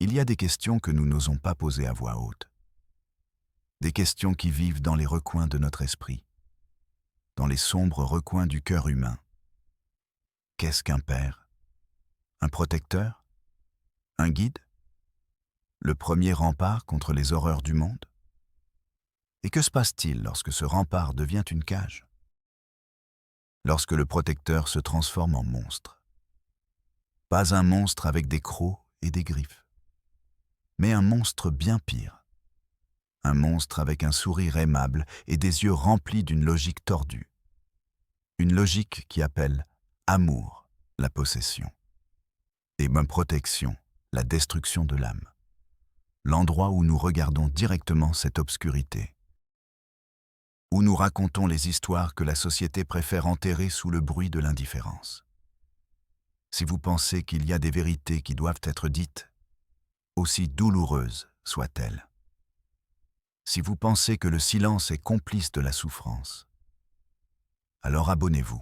Il y a des questions que nous n'osons pas poser à voix haute. Des questions qui vivent dans les recoins de notre esprit, dans les sombres recoins du cœur humain. Qu'est-ce qu'un père? Un protecteur? Un guide? Le premier rempart contre les horreurs du monde? Et que se passe-t-il lorsque ce rempart devient une cage? Lorsque le protecteur se transforme en monstre? Pas un monstre avec des crocs et des griffes, mais un monstre bien pire. Un monstre avec un sourire aimable et des yeux remplis d'une logique tordue. Une logique qui appelle amour, la possession, et protection, la destruction de l'âme. L'endroit où nous regardons directement cette obscurité. Où nous racontons les histoires que la société préfère enterrer sous le bruit de l'indifférence. Si vous pensez qu'il y a des vérités qui doivent être dites, aussi douloureuses soient-elles. Si vous pensez que le silence est complice de la souffrance, alors abonnez-vous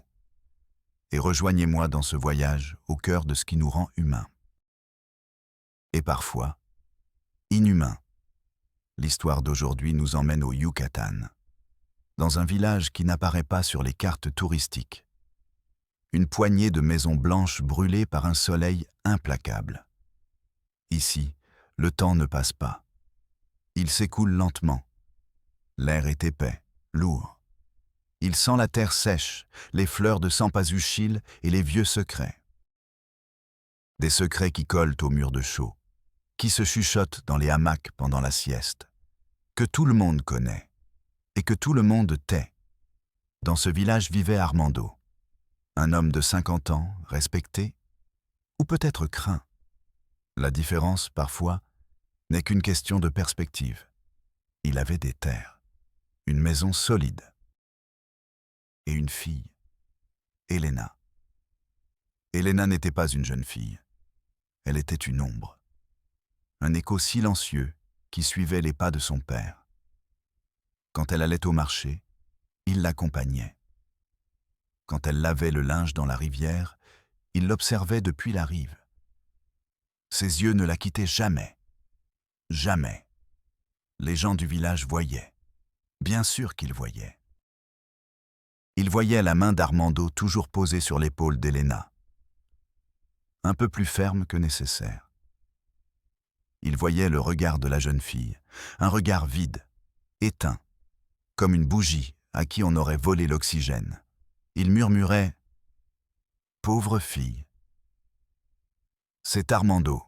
et rejoignez-moi dans ce voyage au cœur de ce qui nous rend humains. Et parfois, inhumains. L'histoire d'aujourd'hui nous emmène au Yucatan, dans un village qui n'apparaît pas sur les cartes touristiques. Une poignée de maisons blanches brûlées par un soleil implacable. Ici, le temps ne passe pas. Il s'écoule lentement. L'air est épais, lourd. Il sent la terre sèche, les fleurs de cempasúchil et les vieux secrets. Des secrets qui collent aux murs de chaux, qui se chuchotent dans les hamacs pendant la sieste, que tout le monde connaît et que tout le monde tait. Dans ce village vivait Armando, un homme de 50 ans, respecté, ou peut-être craint. La différence, parfois, n'est qu'une question de perspective. Il avait des terres, une maison solide, et une fille, Elena. Elena n'était pas une jeune fille, elle était une ombre, un écho silencieux qui suivait les pas de son père. Quand elle allait au marché, il l'accompagnait. Quand elle lavait le linge dans la rivière, il l'observait depuis la rive. Ses yeux ne la quittaient jamais. Jamais. Les gens du village voyaient. Bien sûr qu'ils voyaient. Ils voyaient la main d'Armando toujours posée sur l'épaule d'Elena, un peu plus ferme que nécessaire. Ils voyaient le regard de la jeune fille, un regard vide, éteint, comme une bougie à qui on aurait volé l'oxygène. Ils murmuraient « Pauvre fille ». C'est Armando,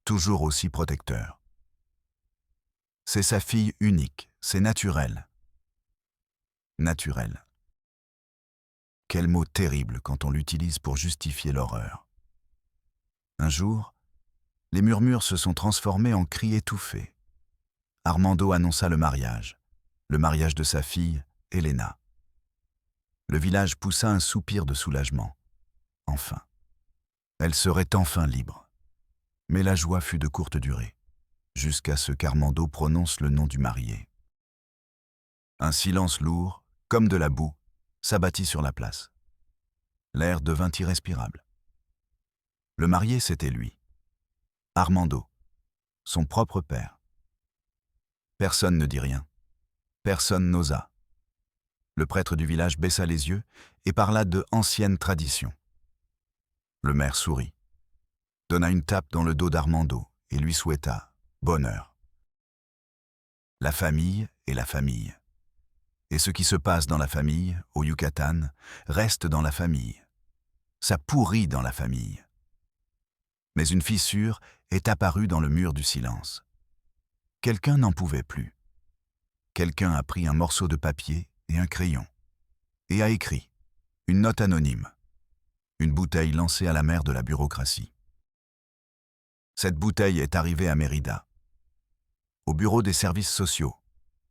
toujours aussi protecteur. C'est sa fille unique, c'est naturel. Naturel. Quel mot terrible quand on l'utilise pour justifier l'horreur. Un jour, les murmures se sont transformés en cris étouffés. Armando annonça le mariage de sa fille, Elena. Le village poussa un soupir de soulagement. Enfin. Elle serait enfin libre. Mais la joie fut de courte durée, jusqu'à ce qu'Armando prononce le nom du marié. Un silence lourd, comme de la boue, s'abattit sur la place. L'air devint irrespirable. Le marié, c'était lui. Armando, son propre père. Personne ne dit rien. Personne n'osa. Le prêtre du village baissa les yeux et parla de anciennes traditions. Le maire sourit, donna une tape dans le dos d'Armando et lui souhaita bonheur. La famille est la famille. Et ce qui se passe dans la famille, au Yucatan, reste dans la famille. Ça pourrit dans la famille. Mais une fissure est apparue dans le mur du silence. Quelqu'un n'en pouvait plus. Quelqu'un a pris un morceau de papier et un crayon, et a écrit une note anonyme, une bouteille lancée à la mer de la bureaucratie. Cette bouteille est arrivée à Mérida, au bureau des services sociaux.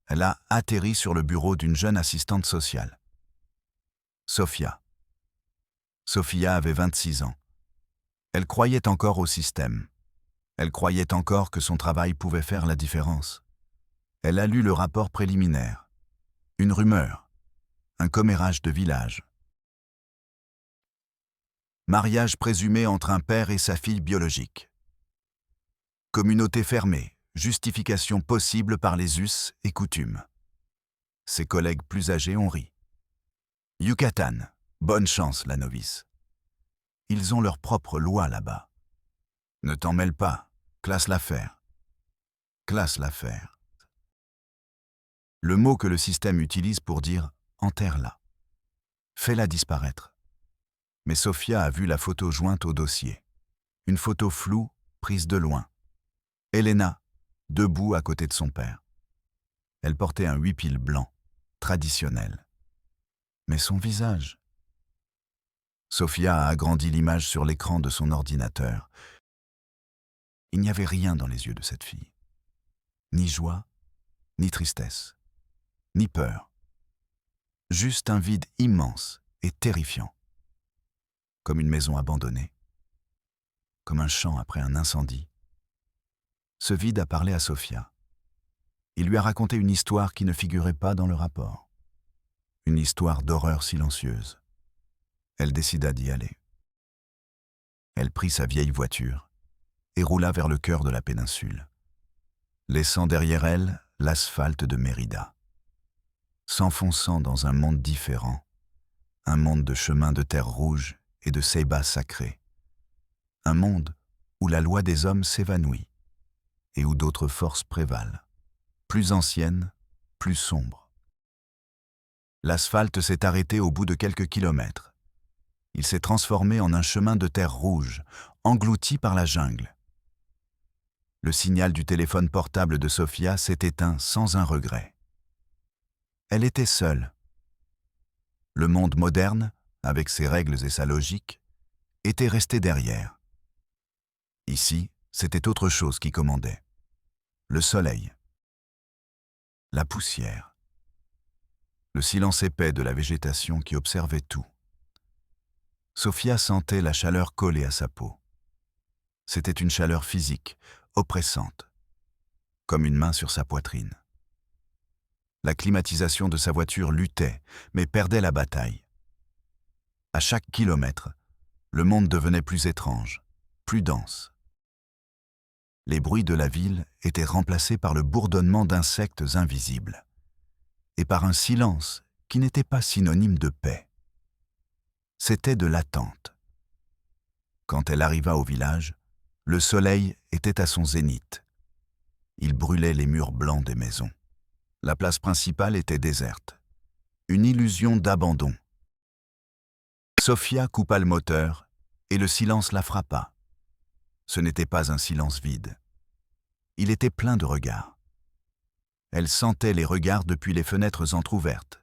Elle a atterri sur le bureau d'une jeune assistante sociale. Sofia. Sofia avait 26 ans. Elle croyait encore au système. Elle croyait encore que son travail pouvait faire la différence. Elle a lu le rapport préliminaire. Une rumeur. Un commérage de village. Mariage présumé entre un père et sa fille biologique. Communauté fermée, justification possible par les us et coutumes. Ses collègues plus âgés ont ri. Yucatan, bonne chance, la novice. Ils ont leur propre loi là-bas. Ne t'en mêle pas, classe l'affaire. Classe l'affaire. Le mot que le système utilise pour dire « enterre-la ». Fais-la disparaître. Mais Sofia a vu la photo jointe au dossier. Une photo floue, prise de loin. Elena, debout à côté de son père. Elle portait un huipil blanc, traditionnel. Mais son visage... Sofia a agrandi l'image sur l'écran de son ordinateur. Il n'y avait rien dans les yeux de cette fille. Ni joie, ni tristesse, ni peur. Juste un vide immense et terrifiant. Comme une maison abandonnée. Comme un champ après un incendie. Ce vide a parlé à Sofia. Il lui a raconté une histoire qui ne figurait pas dans le rapport. Une histoire d'horreur silencieuse. Elle décida d'y aller. Elle prit sa vieille voiture et roula vers le cœur de la péninsule, laissant derrière elle l'asphalte de Mérida, s'enfonçant dans un monde différent, un monde de chemins de terre rouge et de ceibas sacrés, un monde où la loi des hommes s'évanouit et où d'autres forces prévalent, plus anciennes, plus sombres. L'asphalte s'est arrêté au bout de quelques kilomètres. Il s'est transformé en un chemin de terre rouge, englouti par la jungle. Le signal du téléphone portable de Sofia s'est éteint sans un regret. Elle était seule. Le monde moderne, avec ses règles et sa logique, était resté derrière. Ici, c'était autre chose qui commandait. Le soleil. La poussière. Le silence épais de la végétation qui observait tout. Sofia sentait la chaleur coller à sa peau. C'était une chaleur physique, oppressante, comme une main sur sa poitrine. La climatisation de sa voiture luttait, mais perdait la bataille. À chaque kilomètre, le monde devenait plus étrange, plus dense. Les bruits de la ville étaient remplacés par le bourdonnement d'insectes invisibles et par un silence qui n'était pas synonyme de paix. C'était de l'attente. Quand elle arriva au village, le soleil était à son zénith. Il brûlait les murs blancs des maisons. La place principale était déserte. Une illusion d'abandon. Sofia coupa le moteur et le silence la frappa. Ce n'était pas un silence vide. Il était plein de regards. Elle sentait les regards depuis les fenêtres entr'ouvertes,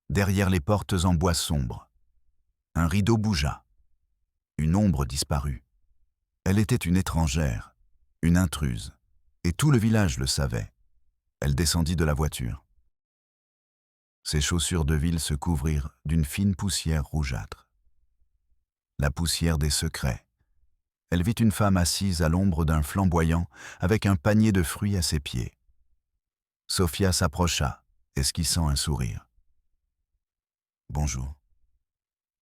derrière les portes en bois sombre. Un rideau bougea. Une ombre disparut. Elle était une étrangère, une intruse, et tout le village le savait. Elle descendit de la voiture. Ses chaussures de ville se couvrirent d'une fine poussière rougeâtre. La poussière des secrets. Elle vit une femme assise à l'ombre d'un flamboyant avec un panier de fruits à ses pieds. Sofia s'approcha, esquissant un sourire. « Bonjour.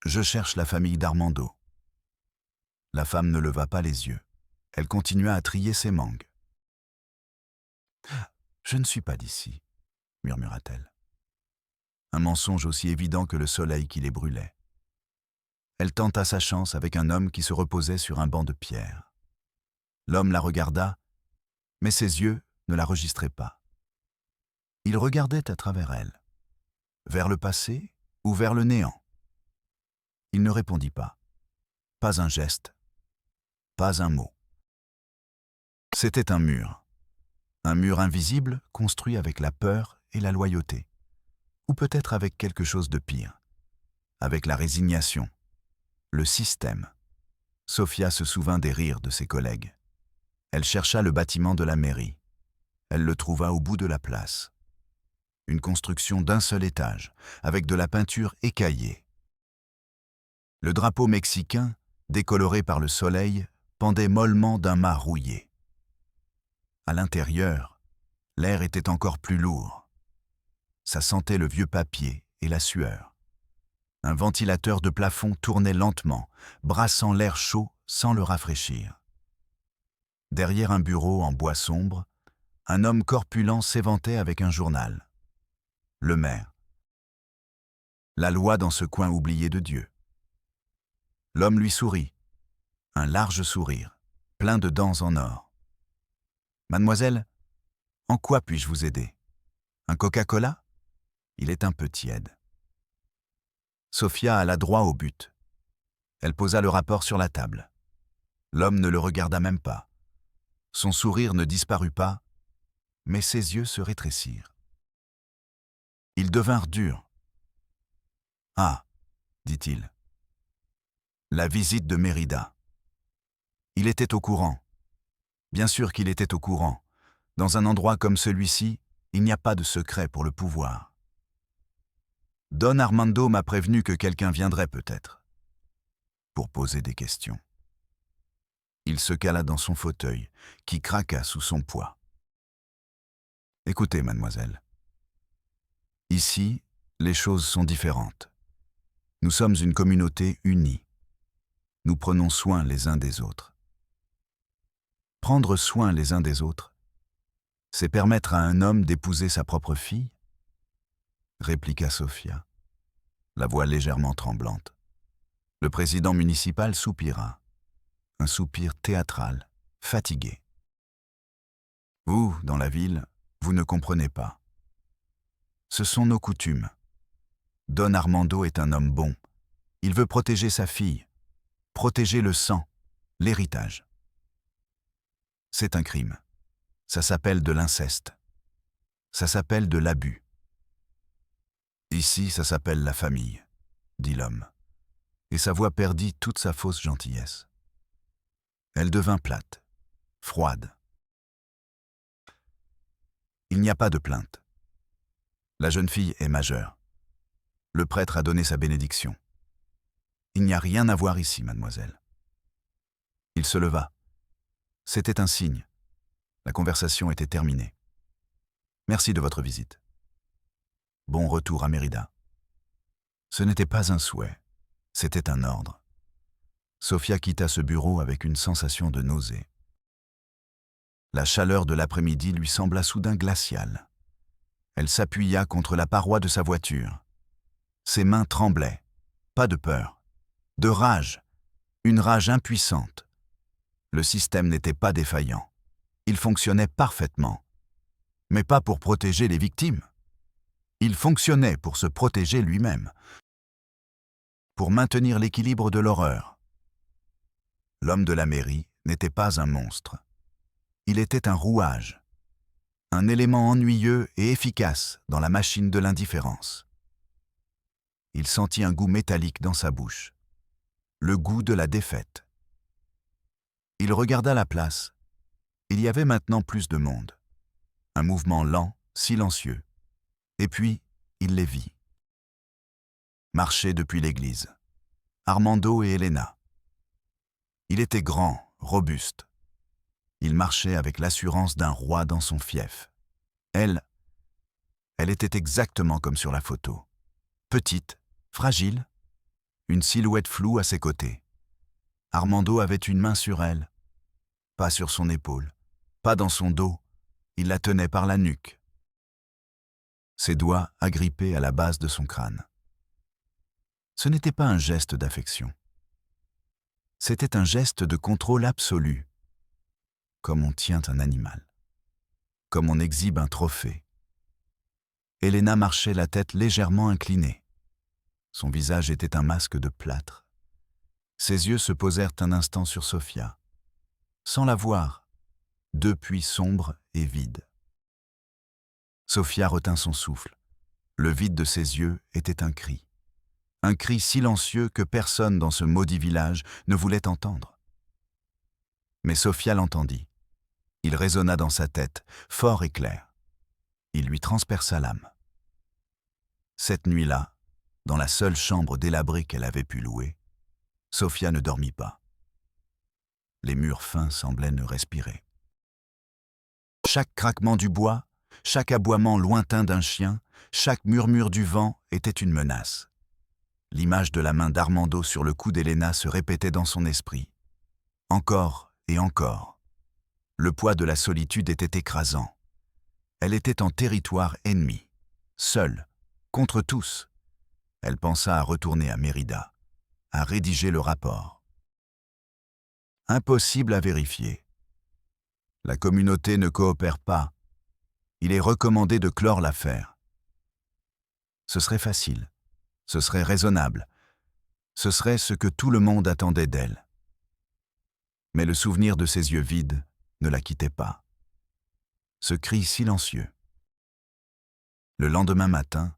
Je cherche la famille d'Armando. » La femme ne leva pas les yeux. Elle continua à trier ses mangues. « Je ne suis pas d'ici, » murmura-t-elle. Un mensonge aussi évident que le soleil qui les brûlait. Elle tenta sa chance avec un homme qui se reposait sur un banc de pierre. L'homme la regarda, mais ses yeux ne la registraient pas. Il regardait à travers elle, vers le passé ou vers le néant. Il ne répondit pas. Pas un geste, pas un mot. C'était un mur invisible construit avec la peur et la loyauté, ou peut-être avec quelque chose de pire, avec la résignation, le système. Sofia se souvint des rires de ses collègues. Elle chercha le bâtiment de la mairie. Elle le trouva au bout de la place. Une construction d'un seul étage, avec de la peinture écaillée. Le drapeau mexicain, décoloré par le soleil, pendait mollement d'un mât rouillé. À l'intérieur, l'air était encore plus lourd. Ça sentait le vieux papier et la sueur. Un ventilateur de plafond tournait lentement, brassant l'air chaud sans le rafraîchir. Derrière un bureau en bois sombre, un homme corpulent s'éventait avec un journal. Le maire. La loi dans ce coin oublié de Dieu. L'homme lui sourit. Un large sourire, plein de dents en or. « Mademoiselle, en quoi puis-je vous aider? Un Coca-Cola? Il est un peu tiède. » Sophia alla droit au but. Elle posa le rapport sur la table. L'homme ne le regarda même pas. Son sourire ne disparut pas, mais ses yeux se rétrécirent. Ils devinrent durs. « Ah, dit-il. La visite de Mérida. » Il était au courant. Bien sûr qu'il était au courant. Dans un endroit comme celui-ci, il n'y a pas de secret pour le pouvoir. Don Armando m'a prévenu que quelqu'un viendrait peut-être, pour poser des questions. Il se cala dans son fauteuil, qui craqua sous son poids. « Écoutez, mademoiselle. Ici, les choses sont différentes. Nous sommes une communauté unie. Nous prenons soin les uns des autres. Prendre soin les uns des autres, c'est permettre à un homme d'épouser sa propre fille ?» répliqua Sophia, la voix légèrement tremblante. Le président municipal soupira, un soupir théâtral, fatigué. « Vous, dans la ville, vous ne comprenez pas. Ce sont nos coutumes. Don Armando est un homme bon. Il veut protéger sa fille, protéger le sang, l'héritage. C'est un crime. Ça s'appelle de l'inceste. Ça s'appelle de l'abus. Ici, ça s'appelle la famille, dit l'homme, et sa voix perdit toute sa fausse gentillesse. Elle devint plate, froide. Il n'y a pas de plainte. La jeune fille est majeure. Le prêtre a donné sa bénédiction. Il n'y a rien à voir ici, mademoiselle. Il se leva. C'était un signe. La conversation était terminée. Merci de votre visite. Bon retour à Mérida. Ce n'était pas un souhait, c'était un ordre. Sophia quitta ce bureau avec une sensation de nausée. La chaleur de l'après-midi lui sembla soudain glaciale. Elle s'appuya contre la paroi de sa voiture. Ses mains tremblaient. Pas de peur, de rage, une rage impuissante. Le système n'était pas défaillant. Il fonctionnait parfaitement. Mais pas pour protéger les victimes. Il fonctionnait pour se protéger lui-même. Pour maintenir l'équilibre de l'horreur. L'homme de la mairie n'était pas un monstre. Il était un rouage. Un élément ennuyeux et efficace dans la machine de l'indifférence. Il sentit un goût métallique dans sa bouche. Le goût de la défaite. Il regarda la place. Il y avait maintenant plus de monde. Un mouvement lent, silencieux. Et puis, il les vit. Marchaient depuis l'église. Armando et Elena. Il était grand, robuste. Il marchait avec l'assurance d'un roi dans son fief. Elle était exactement comme sur la photo. Petite, fragile, une silhouette floue à ses côtés. Armando avait une main sur elle, pas sur son épaule, pas dans son dos, il la tenait par la nuque. Ses doigts agrippés à la base de son crâne. Ce n'était pas un geste d'affection. C'était un geste de contrôle absolu, comme on tient un animal, comme on exhibe un trophée. Elena marchait la tête légèrement inclinée. Son visage était un masque de plâtre. Ses yeux se posèrent un instant sur Sophia, sans la voir, deux puits sombres et vides. Sophia retint son souffle. Le vide de ses yeux était un cri silencieux que personne dans ce maudit village ne voulait entendre. Mais Sophia l'entendit. Il résonna dans sa tête, fort et clair. Il lui transperça l'âme. Cette nuit-là, dans la seule chambre délabrée qu'elle avait pu louer, Sophia ne dormit pas. Les murs fins semblaient ne respirer. Chaque craquement du bois, chaque aboiement lointain d'un chien, chaque murmure du vent était une menace. L'image de la main d'Armando sur le cou d'Elena se répétait dans son esprit. Encore et encore. Le poids de la solitude était écrasant. Elle était en territoire ennemi, seule, contre tous. Elle pensa à retourner à Mérida, à rédiger le rapport. Impossible à vérifier. La communauté ne coopère pas. Il est recommandé de clore l'affaire. Ce serait facile, ce serait raisonnable, ce serait ce que tout le monde attendait d'elle. Mais le souvenir de ses yeux vides ne la quittait pas. Ce cri silencieux. Le lendemain matin,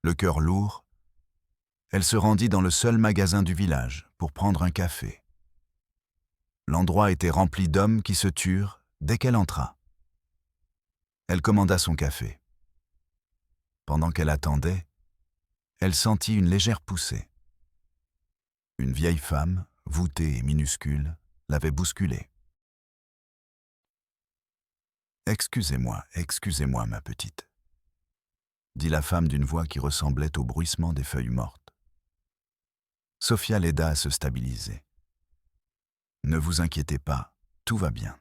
le cœur lourd, elle se rendit dans le seul magasin du village pour prendre un café. L'endroit était rempli d'hommes qui se turent dès qu'elle entra. Elle commanda son café. Pendant qu'elle attendait, elle sentit une légère poussée. Une vieille femme, voûtée et minuscule, l'avait bousculée. « Excusez-moi, ma petite », dit la femme d'une voix qui ressemblait au bruissement des feuilles mortes. Sophia l'aida à se stabiliser. « Ne vous inquiétez pas, tout va bien. »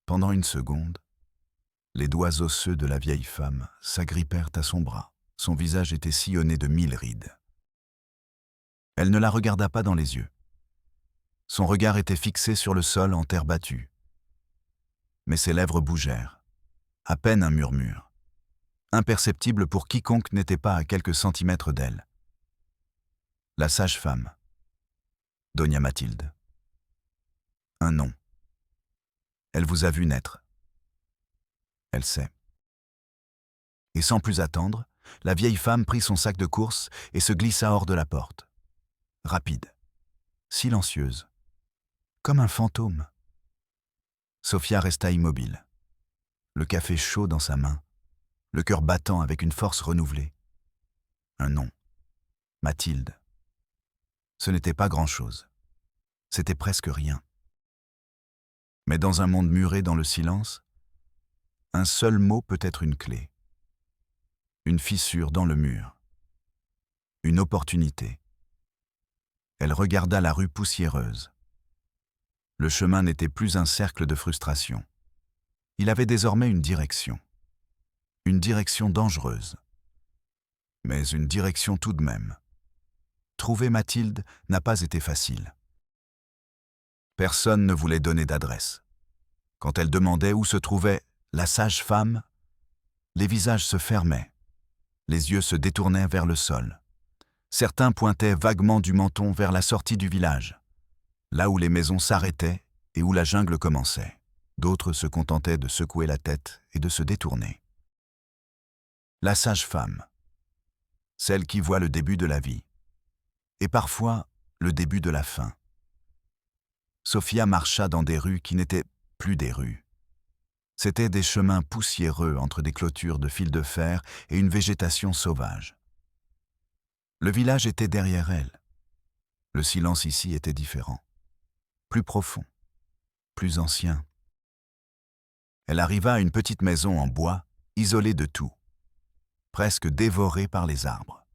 Pendant une seconde, les doigts osseux de la vieille femme s'agrippèrent à son bras. Son visage était sillonné de 1000 rides. Elle ne la regarda pas dans les yeux. Son regard était fixé sur le sol en terre battue. Mais ses lèvres bougèrent, à peine un murmure, imperceptible pour quiconque n'était pas à quelques centimètres d'elle. La sage-femme, Doña Mathilde. Un nom. Elle vous a vu naître. Elle sait. Et sans plus attendre, la vieille femme prit son sac de course et se glissa hors de la porte. Rapide, silencieuse, comme un fantôme. Sophia resta immobile, le café chaud dans sa main, le cœur battant avec une force renouvelée. Un nom. Mathilde. Ce n'était pas grand-chose. C'était presque rien. Mais dans un monde muré dans le silence, un seul mot peut être une clé. Une fissure dans le mur. Une opportunité. Elle regarda la rue poussiéreuse. Le chemin n'était plus un cercle de frustration. Il avait désormais une direction. Une direction dangereuse. Mais une direction tout de même. Trouver Mathilde n'a pas été facile. Personne ne voulait donner d'adresse. Quand elle demandait où se trouvait la sage-femme, les visages se fermaient. Les yeux se détournaient vers le sol. Certains pointaient vaguement du menton vers la sortie du village, là où les maisons s'arrêtaient et où la jungle commençait. D'autres se contentaient de secouer la tête et de se détourner. La sage-femme, celle qui voit le début de la vie, et parfois le début de la fin. Sophia marcha dans des rues qui n'étaient plus des rues. C'étaient des chemins poussiéreux entre des clôtures de fils de fer et une végétation sauvage. Le village était derrière elle. Le silence ici était différent, plus profond, plus ancien. Elle arriva à une petite maison en bois, isolée de tout, presque dévorée par les arbres.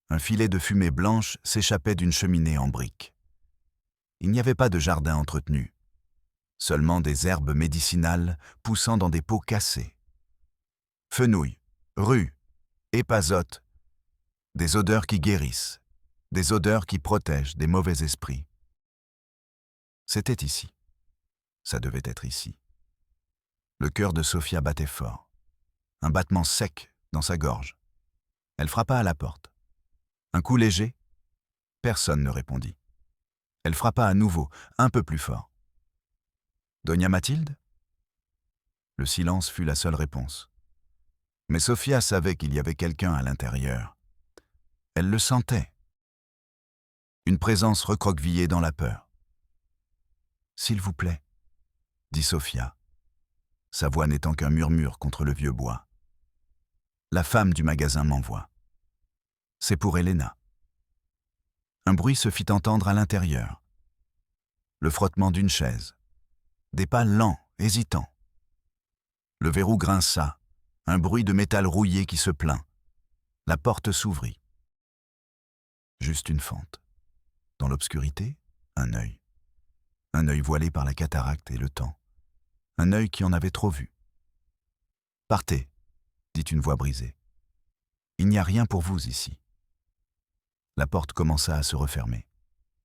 Un filet de fumée blanche s'échappait d'une cheminée en briques. Il n'y avait pas de jardin entretenu, seulement des herbes médicinales poussant dans des pots cassés. Fenouil, rue, épazote, des odeurs qui guérissent, des odeurs qui protègent des mauvais esprits. C'était ici. Ça devait être ici. Le cœur de Sophia battait fort. Un battement sec dans sa gorge. Elle frappa à la porte. Un coup léger. Personne ne répondit. Elle frappa à nouveau, un peu plus fort. « Doña Mathilde ?» Le silence fut la seule réponse. Mais Sophia savait qu'il y avait quelqu'un à l'intérieur. Elle le sentait. Une présence recroquevillée dans la peur. « S'il vous plaît », dit Sophia, sa voix n'étant qu'un murmure contre le vieux bois. « La femme du magasin m'envoie. C'est pour Elena. » Un bruit se fit entendre à l'intérieur. Le frottement d'une chaise. Des pas lents, hésitants. Le verrou grinça, un bruit de métal rouillé qui se plaint. La porte s'ouvrit. Juste une fente. Dans l'obscurité, un œil. un œil voilé par la cataracte et le temps, un œil qui en avait trop vu. « Partez », dit une voix brisée. « Il n'y a rien pour vous ici. » La porte commença à se refermer.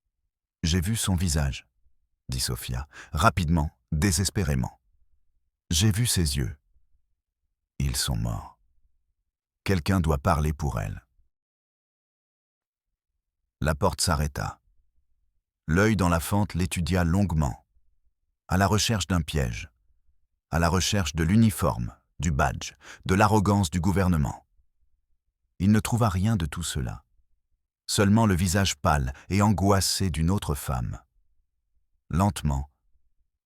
« J'ai vu son visage », dit Sophia, rapidement, désespérément. « J'ai vu ses yeux. Ils sont morts. Quelqu'un doit parler pour elle. » La porte s'arrêta. L'œil dans la fente l'étudia longuement, à la recherche d'un piège, à la recherche de l'uniforme, du badge, de l'arrogance du gouvernement. Il ne trouva rien de tout cela, seulement le visage pâle et angoissé d'une autre femme. Lentement,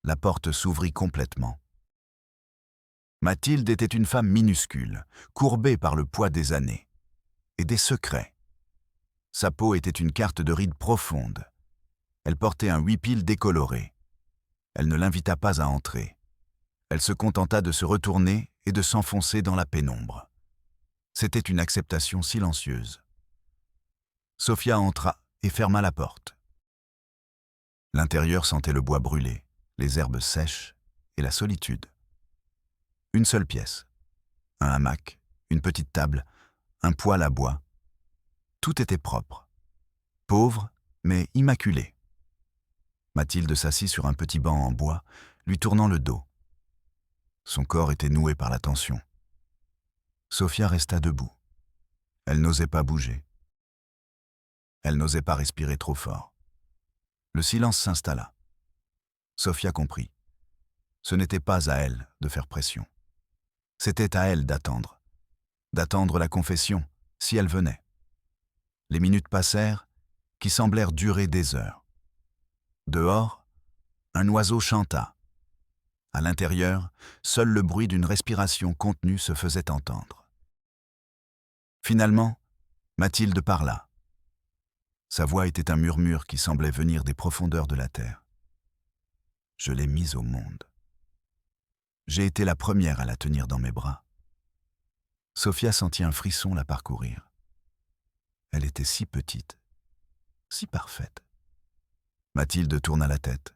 la porte s'ouvrit complètement. Mathilde était une femme minuscule, courbée par le poids des années, et des secrets. Sa peau était une carte de rides profonde. Elle portait un huipil décoloré. Elle ne l'invita pas à entrer. Elle se contenta de se retourner et de s'enfoncer dans la pénombre. C'était une acceptation silencieuse. Sophia entra et ferma la porte. L'intérieur sentait le bois brûlé, les herbes sèches et la solitude. Une seule pièce. Un hamac, une petite table, un poêle à bois. Tout était propre. Pauvre, mais immaculé. Mathilde s'assit sur un petit banc en bois, lui tournant le dos. Son corps était noué par la tension. Sophia resta debout. Elle n'osait pas bouger. Elle n'osait pas respirer trop fort. Le silence s'installa. Sophia comprit. Ce n'était pas à elle de faire pression. C'était à elle d'attendre la confession, si elle venait. Les minutes passèrent, qui semblèrent durer des heures. Dehors, un oiseau chanta. À l'intérieur, seul le bruit d'une respiration contenue se faisait entendre. Finalement, Mathilde parla. Sa voix était un murmure qui semblait venir des profondeurs de la terre. Je l'ai mise au monde. J'ai été la première à la tenir dans mes bras. Sophia sentit un frisson la parcourir. Elle était si petite, si parfaite. Mathilde tourna la tête.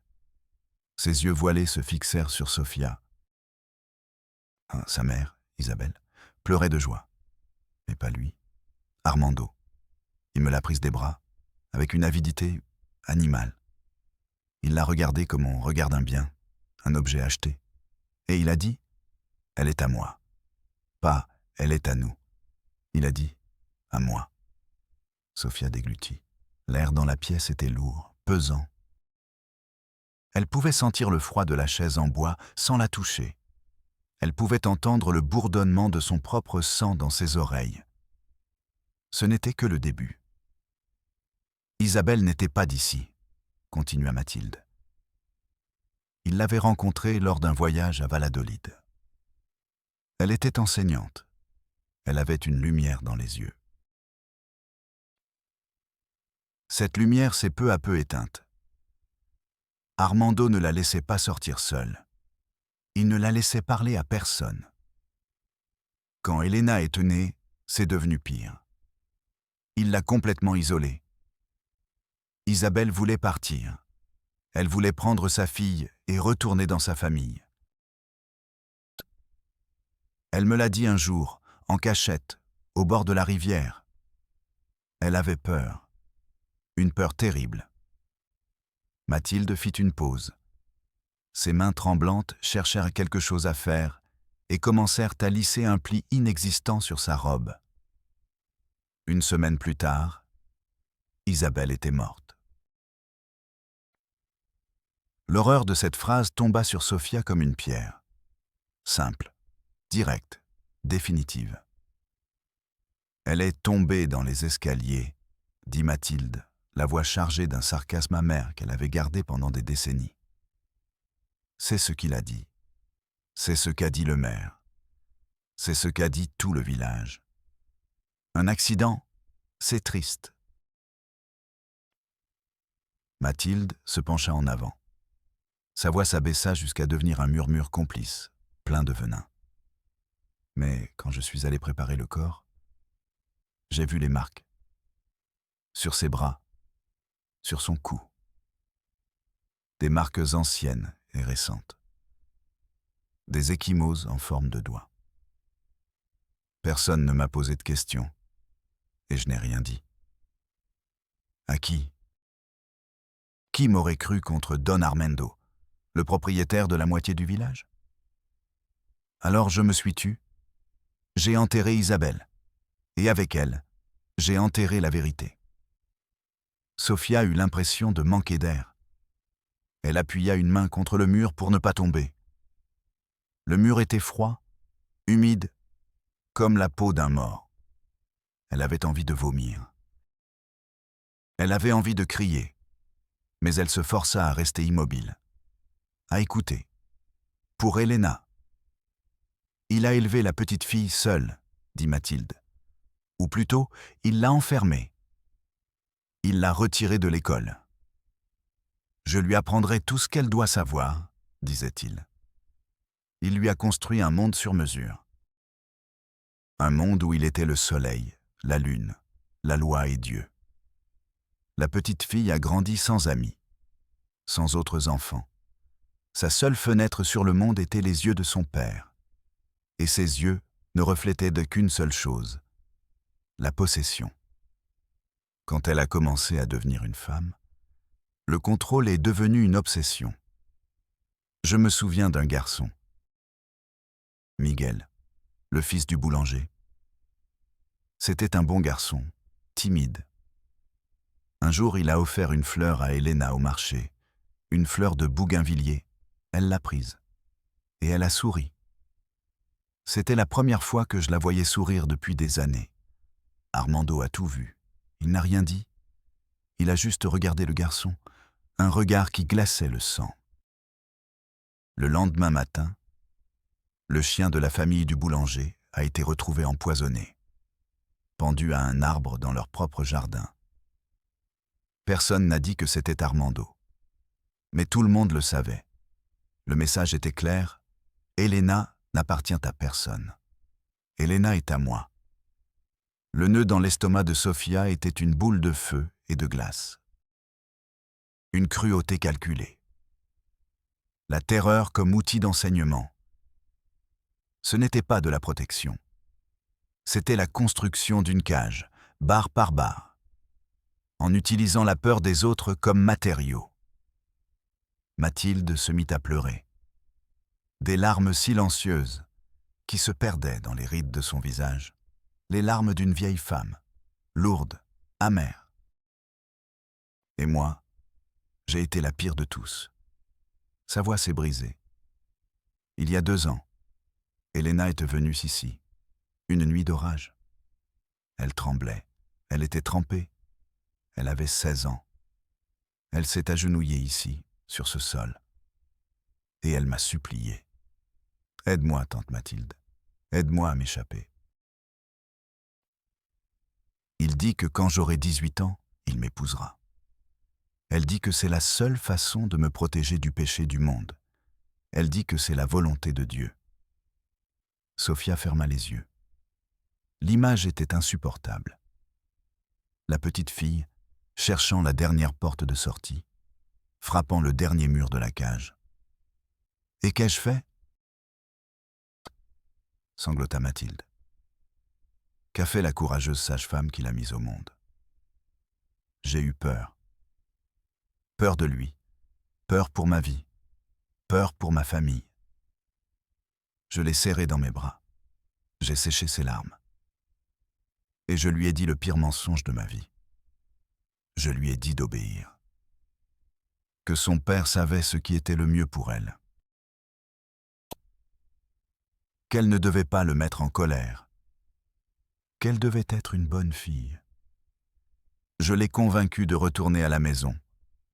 Ses yeux voilés se fixèrent sur Sophia. Sa mère, Isabelle, pleurait de joie. Mais pas lui. Armando. Il me l'a prise des bras, avec une avidité animale. Il l'a regardée comme on regarde un bien, un objet acheté. Et il a dit « Elle est à moi ». Pas « Elle est à nous ». Il a dit « À moi ». Sophia déglutit. L'air dans la pièce était lourd, pesant. Elle pouvait sentir le froid de la chaise en bois sans la toucher. Elle pouvait entendre le bourdonnement de son propre sang dans ses oreilles. Ce n'était que le début. Isabelle n'était pas d'ici, continua Mathilde. Il l'avait rencontrée lors d'un voyage à Valladolid. Elle était enseignante. Elle avait une lumière dans les yeux. Cette lumière s'est peu à peu éteinte. Armando ne la laissait pas sortir seule. Il ne la laissait parler à personne. Quand Elena est née, c'est devenu pire. Il l'a complètement isolée. Isabelle voulait partir. Elle voulait prendre sa fille et retourner dans sa famille. Elle me l'a dit un jour, en cachette, au bord de la rivière. Elle avait peur. Une peur terrible. Mathilde fit une pause. Ses mains tremblantes cherchèrent quelque chose à faire et commencèrent à lisser un pli inexistant sur sa robe. Une semaine plus tard, Isabelle était morte. L'horreur de cette phrase tomba sur Sophia comme une pierre. Simple, directe, définitive. Elle est tombée dans les escaliers, dit Mathilde, la voix chargée d'un sarcasme amer qu'elle avait gardé pendant des décennies. C'est ce qu'il a dit. C'est ce qu'a dit le maire. C'est ce qu'a dit tout le village. Un accident, c'est triste. Mathilde se pencha en avant. Sa voix s'abaissa jusqu'à devenir un murmure complice, plein de venin. Mais quand je suis allé préparer le corps, j'ai vu les marques. Sur ses bras, sur son cou. des marques anciennes et récentes, des ecchymoses en forme de doigts. Personne ne m'a posé de questions, et je n'ai rien dit. À qui? Qui m'aurait cru contre Don Armando, le propriétaire de la moitié du village? Alors je me suis tu, j'ai enterré Isabelle, et avec elle, j'ai enterré la vérité. Sofia eut l'impression de manquer d'air. Elle appuya une main contre le mur pour ne pas tomber. Le mur était froid, humide, comme la peau d'un mort. Elle avait envie de vomir. Elle avait envie de crier, mais elle se força à rester immobile, à écouter. Pour Elena. Il a élevé la petite fille seule, dit Mathilde. Ou plutôt, il l'a enfermée. Il l'a retirée de l'école. Je lui apprendrai tout ce qu'elle doit savoir, disait-il. Il lui a construit un monde sur mesure. Un monde où il était le soleil, la lune, la loi et Dieu. La petite fille a grandi sans amis, sans autres enfants. Sa seule fenêtre sur le monde était les yeux de son père. Et ses yeux ne reflétaient qu'une seule chose, la possession. Quand elle a commencé à devenir une femme, le contrôle est devenu une obsession. Je me souviens d'un garçon, Miguel, le fils du boulanger. C'était un bon garçon, timide. Un jour, il a offert une fleur à Elena au marché, une fleur de bougainvillier. Elle l'a prise, et elle a souri. C'était la première fois que je la voyais sourire depuis des années. Armando a tout vu. Il n'a rien dit. Il a juste regardé le garçon, un regard qui glaçait le sang. Le lendemain matin, le chien de la famille du boulanger a été retrouvé empoisonné, pendu à un arbre dans leur propre jardin. Personne n'a dit que c'était Armando. Mais tout le monde le savait. Le message était clair, Elena n'appartient à personne. Elena est à moi. Le nœud dans l'estomac de Sofia était une boule de feu et de glace. Une cruauté calculée. La terreur comme outil d'enseignement. Ce n'était pas de la protection. C'était la construction d'une cage, barre par barre, en utilisant la peur des autres comme matériau. Mathilde se mit à pleurer. Des larmes silencieuses qui se perdaient dans les rides de son visage, les larmes d'une vieille femme, lourde, amère. Et moi, j'ai été la pire de tous. Sa voix s'est brisée. Il y a 2 ans, Elena était venue ici, une nuit d'orage. Elle tremblait, elle était trempée. Elle avait 16 ans. Elle s'est agenouillée ici, sur ce sol. Et elle m'a supplié. « Aide-moi, tante Mathilde. Aide-moi à m'échapper. » Il dit que quand j'aurai 18 ans, il m'épousera. Elle dit que c'est la seule façon de me protéger du péché du monde. Elle dit que c'est la volonté de Dieu. Sofia ferma les yeux. L'image était insupportable. La petite fille, cherchant la dernière porte de sortie, frappant le dernier mur de la cage. « Et qu'ai-je fait ?» sanglota Mathilde. Qu'a fait la courageuse sage-femme qui l'a mise au monde? J'ai eu peur. Peur de lui, peur pour ma vie, peur pour ma famille. Je l'ai serré dans mes bras. J'ai séché ses larmes. Et je lui ai dit le pire mensonge de ma vie. Je lui ai dit d'obéir. Que son père savait ce qui était le mieux pour elle. Qu'elle ne devait pas le mettre en colère. Qu'elle devait être une bonne fille. Je l'ai convaincue de retourner à la maison,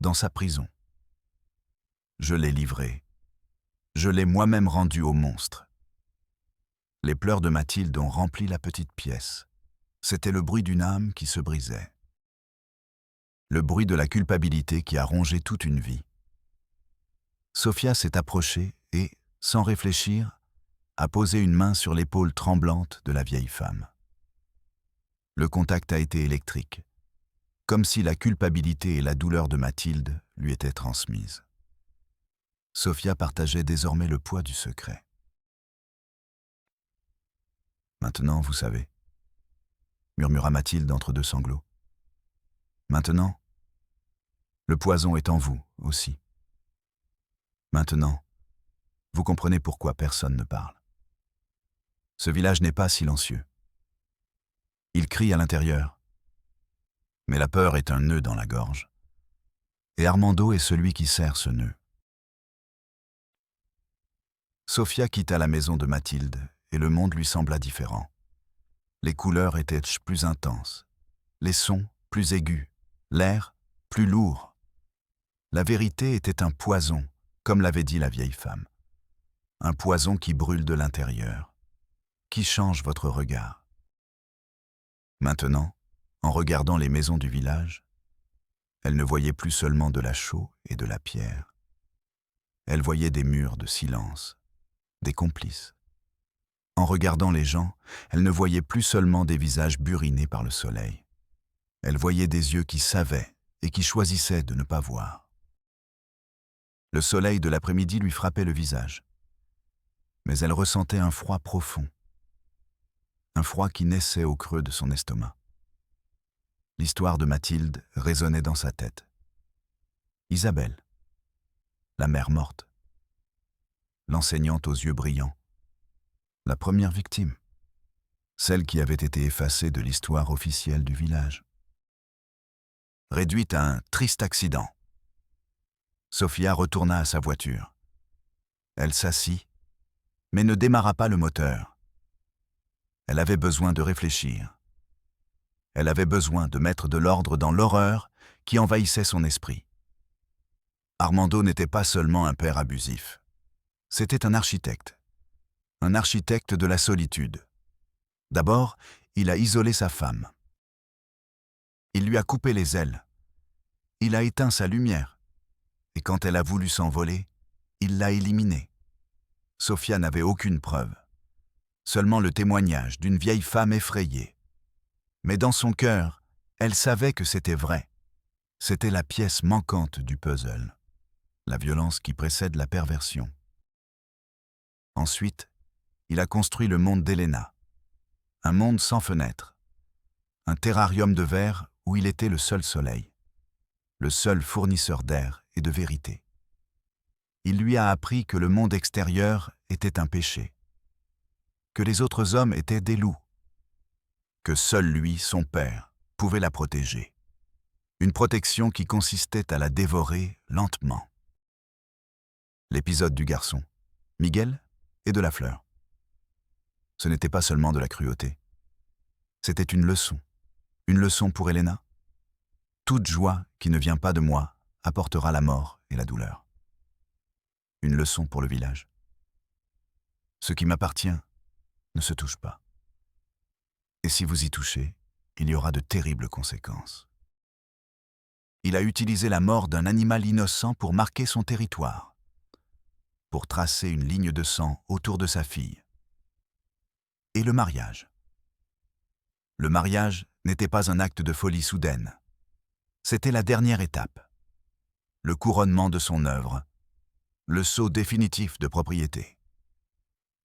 dans sa prison. Je l'ai livrée. Je l'ai moi-même rendue au monstre. Les pleurs de Mathilde ont rempli la petite pièce. C'était le bruit d'une âme qui se brisait. Le bruit de la culpabilité qui a rongé toute une vie. Sofia s'est approchée et, sans réfléchir, a posé une main sur l'épaule tremblante de la vieille femme. Le contact a été électrique, comme si la culpabilité et la douleur de Mathilde lui étaient transmises. Sofia partageait désormais le poids du secret. Maintenant, vous savez, murmura Mathilde entre deux sanglots. Maintenant, le poison est en vous aussi. Maintenant, vous comprenez pourquoi personne ne parle. Ce village n'est pas silencieux. Il crie à l'intérieur, mais la peur est un nœud dans la gorge. Et Armando est celui qui serre ce nœud. Sofia quitta la maison de Mathilde et le monde lui sembla différent. Les couleurs étaient plus intenses, les sons plus aigus, l'air plus lourd. La vérité était un poison, comme l'avait dit la vieille femme. Un poison qui brûle de l'intérieur, qui change votre regard. Maintenant, en regardant les maisons du village, elle ne voyait plus seulement de la chaux et de la pierre. Elle voyait des murs de silence, des complices. En regardant les gens, elle ne voyait plus seulement des visages burinés par le soleil. Elle voyait des yeux qui savaient et qui choisissaient de ne pas voir. Le soleil de l'après-midi lui frappait le visage. Mais elle ressentait un froid profond, un froid qui naissait au creux de son estomac. L'histoire de Mathilde résonnait dans sa tête. Isabelle, la mère morte, l'enseignante aux yeux brillants, la première victime, celle qui avait été effacée de l'histoire officielle du village. Réduite à un triste accident, Sofia retourna à sa voiture. Elle s'assit, mais ne démarra pas le moteur. Elle avait besoin de réfléchir. Elle avait besoin de mettre de l'ordre dans l'horreur qui envahissait son esprit. Armando n'était pas seulement un père abusif. C'était un architecte de la solitude. D'abord, il a isolé sa femme. Il lui a coupé les ailes. Il a éteint sa lumière. Et quand elle a voulu s'envoler, il l'a éliminée. Sofia n'avait aucune preuve, seulement le témoignage d'une vieille femme effrayée. Mais dans son cœur, elle savait que c'était vrai. C'était la pièce manquante du puzzle, la violence qui précède la perversion. Ensuite, il a construit le monde d'Elena, un monde sans fenêtres, un terrarium de verre où il était le seul soleil, le seul fournisseur d'air et de vérité. Il lui a appris que le monde extérieur était un péché, que les autres hommes étaient des loups, que seul lui, son père, pouvait la protéger. Une protection qui consistait à la dévorer lentement. L'épisode du garçon, Miguel et de la fleur. Ce n'était pas seulement de la cruauté. C'était une leçon pour Elena. Toute joie qui ne vient pas de moi apportera la mort et la douleur. Une leçon pour le village. Ce qui m'appartient ne se touche pas. Et si vous y touchez, il y aura de terribles conséquences. Il a utilisé la mort d'un animal innocent pour marquer son territoire, pour tracer une ligne de sang autour de sa fille. Et le mariage. Le mariage n'était pas un acte de folie soudaine. C'était la dernière étape, le couronnement de son œuvre, le sceau définitif de propriété.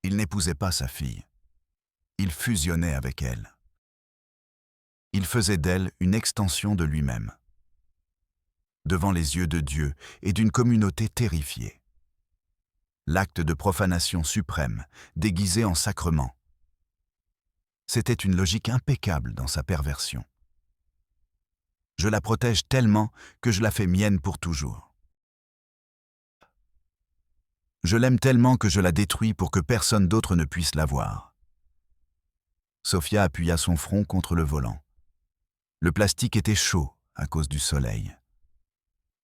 Il n'épousait pas sa fille. Il fusionnait avec elle. Il faisait d'elle une extension de lui-même, devant les yeux de Dieu et d'une communauté terrifiée. L'acte de profanation suprême, déguisé en sacrement. C'était une logique impeccable dans sa perversion. Je la protège tellement que je la fais mienne pour toujours. Je l'aime tellement que je la détruis pour que personne d'autre ne puisse la voir. Sofia appuya son front contre le volant. Le plastique était chaud à cause du soleil.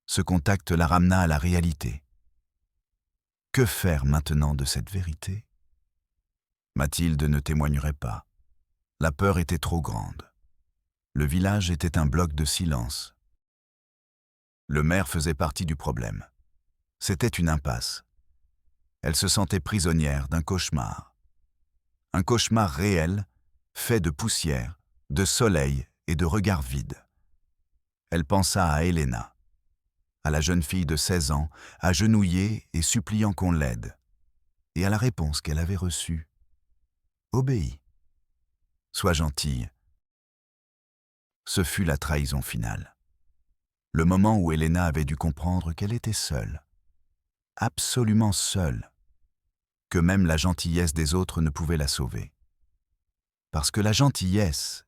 Ce contact la ramena à la réalité. Que faire maintenant de cette vérité? Mathilde ne témoignerait pas. La peur était trop grande. Le village était un bloc de silence. Le maire faisait partie du problème. C'était une impasse. Elle se sentait prisonnière d'un cauchemar. Un cauchemar réel, fait de poussière, de soleil et de regards vides. Elle pensa à Elena. à la jeune fille de 16 ans, agenouillée et suppliant qu'on l'aide, et à la réponse qu'elle avait reçue. « Obéis. Sois gentille. » Ce fut la trahison finale. Le moment où Elena avait dû comprendre qu'elle était seule, absolument seule, que même la gentillesse des autres ne pouvait la sauver. Parce que la gentillesse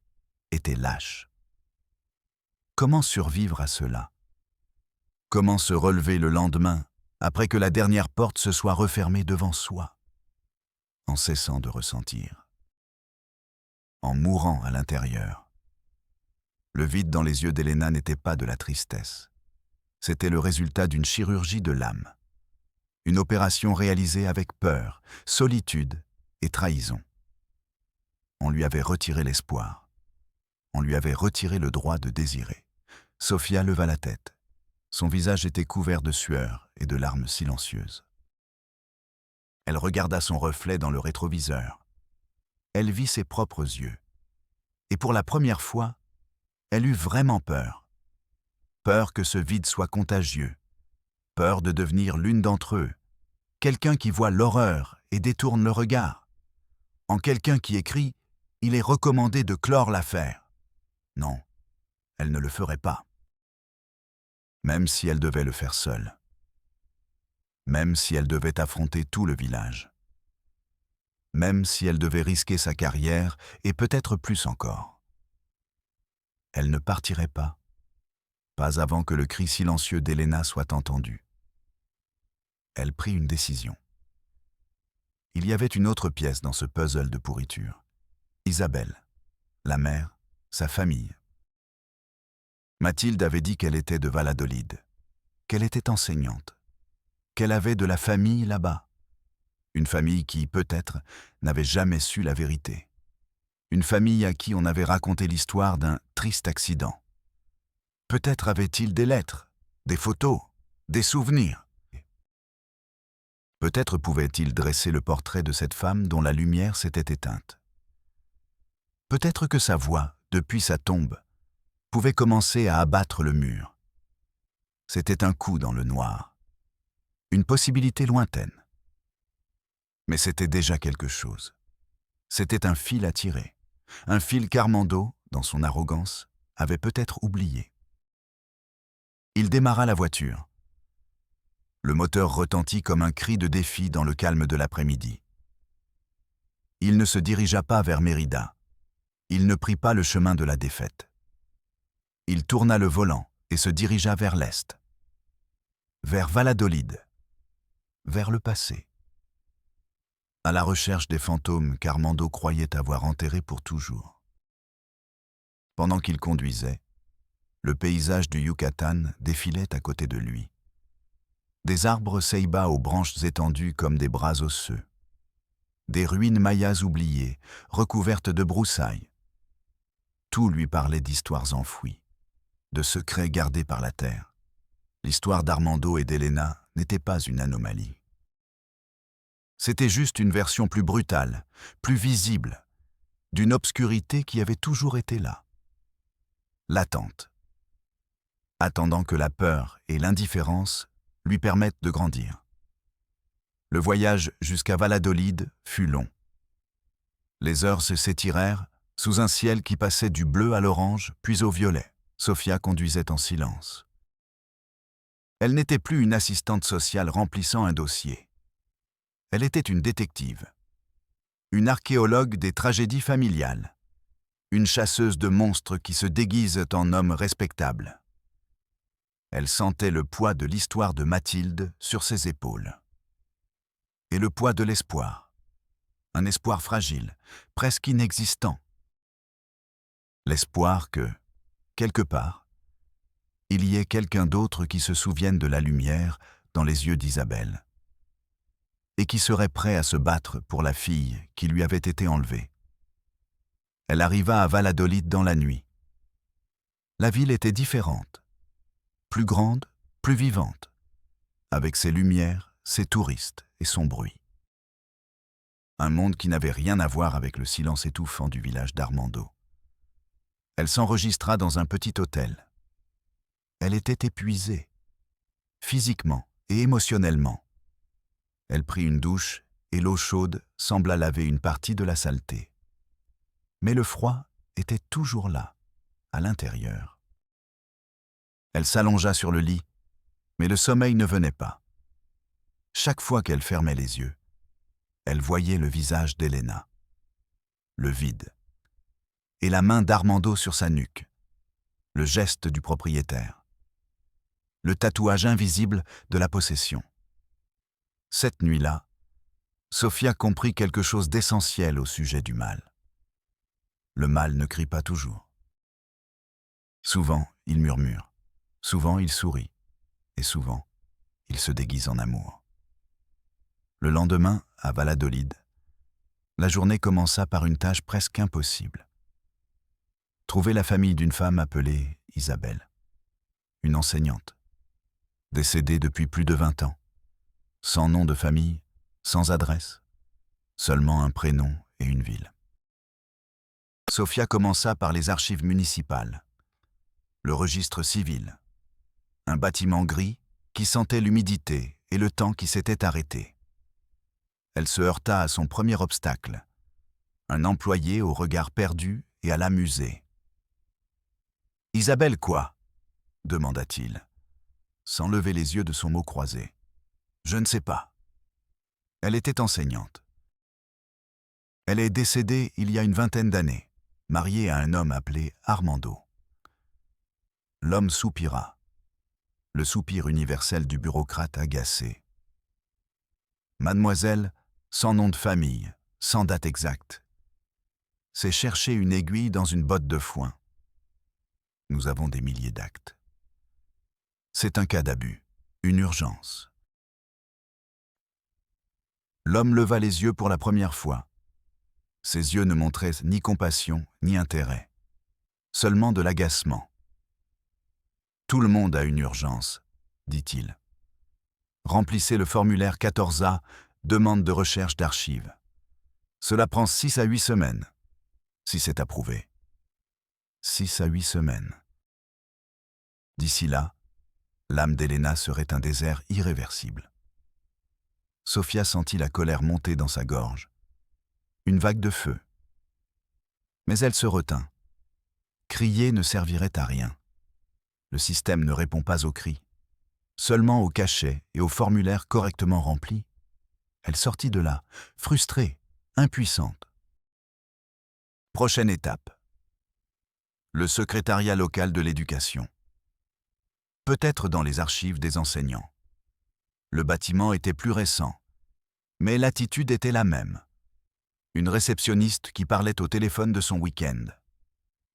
était lâche. Comment survivre à cela? Comment se relever le lendemain, après que la dernière porte se soit refermée devant soi, en cessant de ressentir, en mourant à l'intérieur? Le vide dans les yeux d'Elena n'était pas de la tristesse. C'était le résultat d'une chirurgie de l'âme. Une opération réalisée avec peur, solitude et trahison. On lui avait retiré l'espoir. On lui avait retiré le droit de désirer. Sofia leva la tête. Son visage était couvert de sueur et de larmes silencieuses. Elle regarda son reflet dans le rétroviseur. Elle vit ses propres yeux. Et pour la première fois, elle eut vraiment peur. Peur que ce vide soit contagieux. Peur de devenir l'une d'entre eux. Quelqu'un qui voit l'horreur et détourne le regard. En quelqu'un qui écrit « Il est recommandé de clore l'affaire ». Non, elle ne le ferait pas. Même si elle devait le faire seule. Même si elle devait affronter tout le village. Même si elle devait risquer sa carrière et peut-être plus encore. Elle ne partirait pas. Pas avant que le cri silencieux d'Elena soit entendu. Elle prit une décision. Il y avait une autre pièce dans ce puzzle de pourriture. Isabelle, la mère, sa famille. Mathilde avait dit qu'elle était de Valladolid, qu'elle était enseignante, qu'elle avait de la famille là-bas. Une famille qui, peut-être, n'avait jamais su la vérité. Une famille à qui on avait raconté l'histoire d'un triste accident. Peut-être avait-il des lettres, des photos, des souvenirs. Peut-être pouvait-il dresser le portrait de cette femme dont la lumière s'était éteinte. Peut-être que sa voix, depuis sa tombe, pouvait commencer à abattre le mur. C'était un coup dans le noir. Une possibilité lointaine. Mais c'était déjà quelque chose. C'était un fil à tirer. Un fil qu'Armando, dans son arrogance, avait peut-être oublié. Il démarra la voiture. Le moteur retentit comme un cri de défi dans le calme de l'après-midi. Il ne se dirigea pas vers Mérida. Il ne prit pas le chemin de la défaite. Il tourna le volant et se dirigea vers l'est. Vers Valladolid. Vers le passé. À la recherche des fantômes qu'Armando croyait avoir enterrés pour toujours. Pendant qu'il conduisait, le paysage du Yucatan défilait à côté de lui. Des arbres ceiba aux branches étendues comme des bras osseux. Des ruines mayas oubliées, recouvertes de broussailles. Tout lui parlait d'histoires enfouies, de secrets gardés par la terre. L'histoire d'Armando et d'Elena n'était pas une anomalie. C'était juste une version plus brutale, plus visible, d'une obscurité qui avait toujours été là. Latente. Attendant que la peur et l'indifférence lui permettent de grandir. Le voyage jusqu'à Valladolid fut long. Les heures s'étirèrent sous un ciel qui passait du bleu à l'orange, puis au violet. Sofia conduisait en silence. Elle n'était plus une assistante sociale remplissant un dossier. Elle était une détective, une archéologue des tragédies familiales, une chasseuse de monstres qui se déguise en homme respectable. Elle sentait le poids de l'histoire de Mathilde sur ses épaules. Et le poids de l'espoir, un espoir fragile, presque inexistant. L'espoir que, quelque part, il y ait quelqu'un d'autre qui se souvienne de la lumière dans les yeux d'Isabelle et qui serait prêt à se battre pour la fille qui lui avait été enlevée. Elle arriva à Valladolid dans la nuit. La ville était différente, plus grande, plus vivante, avec ses lumières, ses touristes et son bruit. Un monde qui n'avait rien à voir avec le silence étouffant du village d'Armando. Elle s'enregistra dans un petit hôtel. Elle était épuisée. physiquement et émotionnellement. Elle prit une douche et l'eau chaude sembla laver une partie de la saleté. Mais le froid était toujours là, à l'intérieur. Elle s'allongea sur le lit, mais le sommeil ne venait pas. Chaque fois qu'elle fermait les yeux, elle voyait le visage d'Elena, le vide, et la main d'Armando sur sa nuque, le geste du propriétaire, le tatouage invisible de la possession. Cette nuit-là, Sofia comprit quelque chose d'essentiel au sujet du mal. Le mal ne crie pas toujours. Souvent, il murmure, souvent il sourit, et souvent, il se déguise en amour. Le lendemain, à Valladolid, la journée commença par une tâche presque impossible. Trouver la famille d'une femme appelée Isabelle, une enseignante, décédée depuis plus de 20 ans, sans nom de famille, sans adresse, seulement un prénom et une ville. Sofia commença par les archives municipales, le registre civil, un bâtiment gris qui sentait l'humidité et le temps qui s'était arrêté. Elle se heurta à son premier obstacle, un employé au regard perdu et à la musée. « Isabelle quoi ?» demanda-t-il, sans lever les yeux de son mot croisé. « Je ne sais pas. » Elle était enseignante. Elle est décédée il y a une vingtaine d'années, mariée à un homme appelé Armando. L'homme soupira, le soupir universel du bureaucrate agacé. Mademoiselle, sans nom de famille, sans date exacte, c'est chercher une aiguille dans une botte de foin. Nous avons des milliers d'actes. C'est un cas d'abus, une urgence. L'homme leva les yeux pour la première fois. Ses yeux ne montraient ni compassion ni intérêt, seulement de l'agacement. « Tout le monde a une urgence, » dit-il. « Remplissez le formulaire 14A, demande de recherche d'archives. Cela prend 6 à 8 semaines, si c'est approuvé. 6 à 8 semaines. D'ici là, l'âme d'Elena serait un désert irréversible. » Sofia sentit la colère monter dans sa gorge. Une vague de feu. Mais elle se retint. Crier ne servirait à rien. Le système ne répond pas aux cris, seulement aux cachets et aux formulaires correctement remplis. Elle sortit de là, frustrée, impuissante. Prochaine étape. Le secrétariat local de l'éducation. Peut-être dans les archives des enseignants. Le bâtiment était plus récent, mais l'attitude était la même. Une réceptionniste qui parlait au téléphone de son week-end.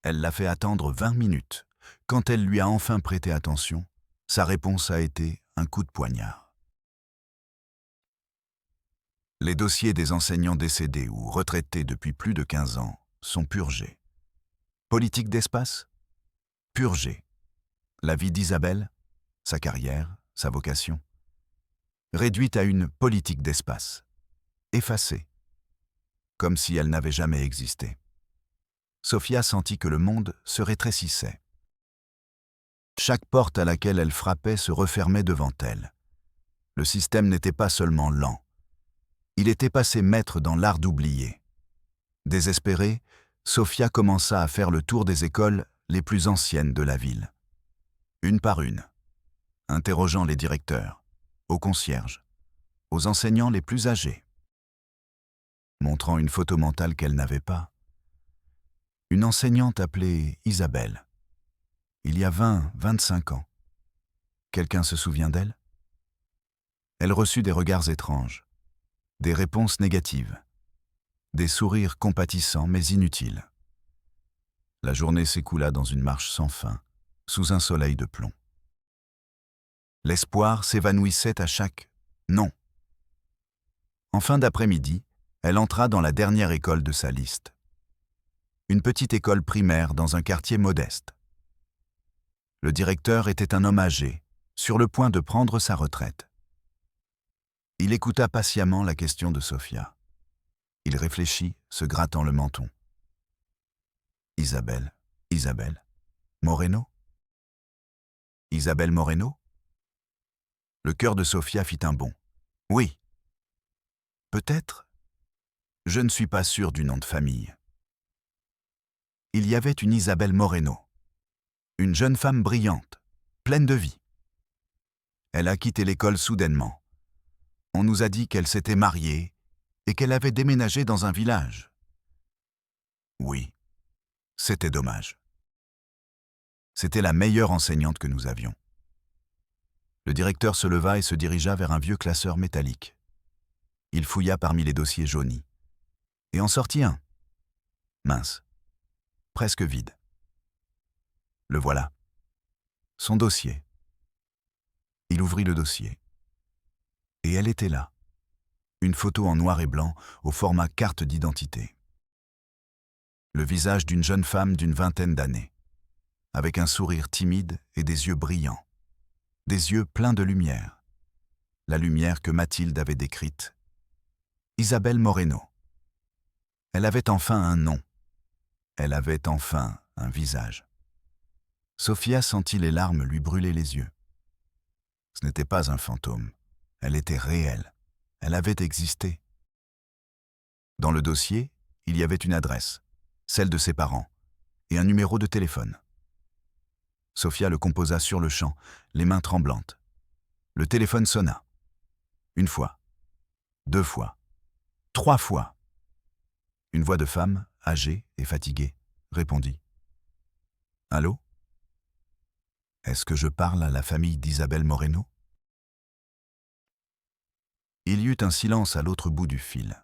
Elle l'a fait attendre 20 minutes. Quand elle lui a enfin prêté attention, sa réponse a été un coup de poignard. Les dossiers des enseignants décédés ou retraités depuis plus de 15 ans sont purgés. Politique d'espace ? Purgée. La vie d'Isabelle, sa carrière, sa vocation, réduite à une politique d'espace, effacée, comme si elle n'avait jamais existé. Sofia sentit que le monde se rétrécissait. Chaque porte à laquelle elle frappait se refermait devant elle. Le système n'était pas seulement lent. Il était passé maître dans l'art d'oublier. Désespérée, Sofia commença à faire le tour des écoles les plus anciennes de la ville. Une par une, interrogeant les directeurs, aux concierges, aux enseignants les plus âgés. Montrant une photo mentale qu'elle n'avait pas. Une enseignante appelée Isabelle. Il y a 25 ans. Quelqu'un se souvient d'elle ? Elle reçut des regards étranges, des réponses négatives, des sourires compatissants mais inutiles. La journée s'écoula dans une marche sans fin, sous un soleil de plomb. L'espoir s'évanouissait à chaque « non ». En fin d'après-midi, elle entra dans la dernière école de sa liste. Une petite école primaire dans un quartier modeste. Le directeur était un homme âgé, sur le point de prendre sa retraite. Il écouta patiemment la question de Sofia. Il réfléchit, se grattant le menton. Isabelle, Moreno ? Isabelle Moreno ? Le cœur de Sofia fit un bond. Oui. Peut-être. Je ne suis pas sûr du nom de famille. Il y avait une Isabelle Moreno. Une jeune femme brillante, pleine de vie. Elle a quitté l'école soudainement. On nous a dit qu'elle s'était mariée et qu'elle avait déménagé dans un village. Oui, c'était dommage. C'était la meilleure enseignante que nous avions. Le directeur se leva et se dirigea vers un vieux classeur métallique. Il fouilla parmi les dossiers jaunis et en sortit un. Mince, presque vide. Le voilà. Son dossier. Il ouvrit le dossier. Et elle était là. Une photo en noir et blanc au format carte d'identité. Le visage d'une jeune femme d'une vingtaine d'années, avec un sourire timide et des yeux brillants. Des yeux pleins de lumière. La lumière que Mathilde avait décrite. Isabelle Moreno. Elle avait enfin un nom. Elle avait enfin un visage. Sofia sentit les larmes lui brûler les yeux. Ce n'était pas un fantôme. Elle était réelle. Elle avait existé. Dans le dossier, il y avait une adresse, celle de ses parents, et un numéro de téléphone. Sofia le composa sur le champ, les mains tremblantes. Le téléphone sonna. Une fois, 2 fois, 3 fois. Une voix de femme, âgée et fatiguée, répondit. « Allô ? Est-ce que je parle à la famille d'Isabelle Moreno ?» Il y eut un silence à l'autre bout du fil.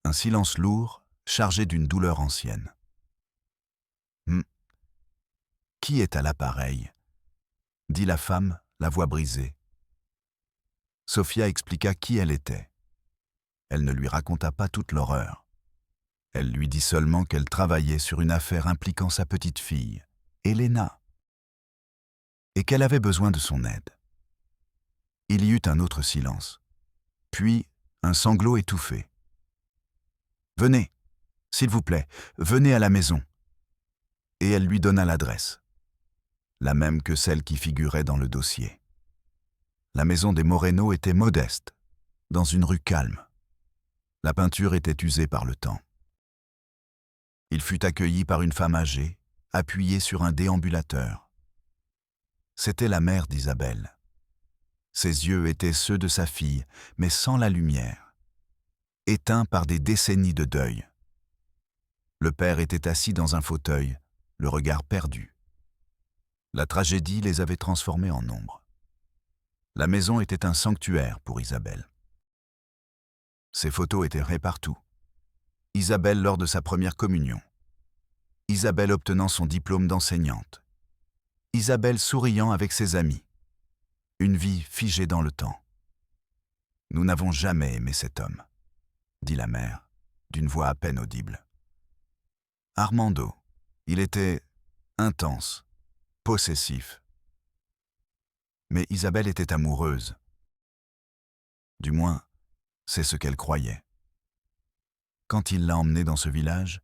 Un silence lourd, chargé d'une douleur ancienne. Qui est à l'appareil » dit la femme, la voix brisée. Sofia expliqua qui elle était. Elle ne lui raconta pas toute l'horreur. Elle lui dit seulement qu'elle travaillait sur une affaire impliquant sa petite fille, Elena, et qu'elle avait besoin de son aide. Il y eut un autre silence, puis un sanglot étouffé. « Venez, s'il vous plaît, venez à la maison. » Et elle lui donna l'adresse, la même que celle qui figurait dans le dossier. La maison des Moreno était modeste, dans une rue calme. La peinture était usée par le temps. Il fut accueilli par une femme âgée, appuyée sur un déambulateur. C'était la mère d'Isabelle. Ses yeux étaient ceux de sa fille, mais sans la lumière, éteints par des décennies de deuil. Le père était assis dans un fauteuil, le regard perdu. La tragédie les avait transformés en ombre. La maison était un sanctuaire pour Isabelle. Ses photos étaient partout. Isabelle lors de sa première communion. Isabelle obtenant son diplôme d'enseignante. Isabelle souriant avec ses amis. Une vie figée dans le temps. « Nous n'avons jamais aimé cet homme », dit la mère, d'une voix à peine audible. Armando, il était intense, possessif. Mais Isabelle était amoureuse. Du moins, c'est ce qu'elle croyait. Quand il l'a emmenée dans ce village,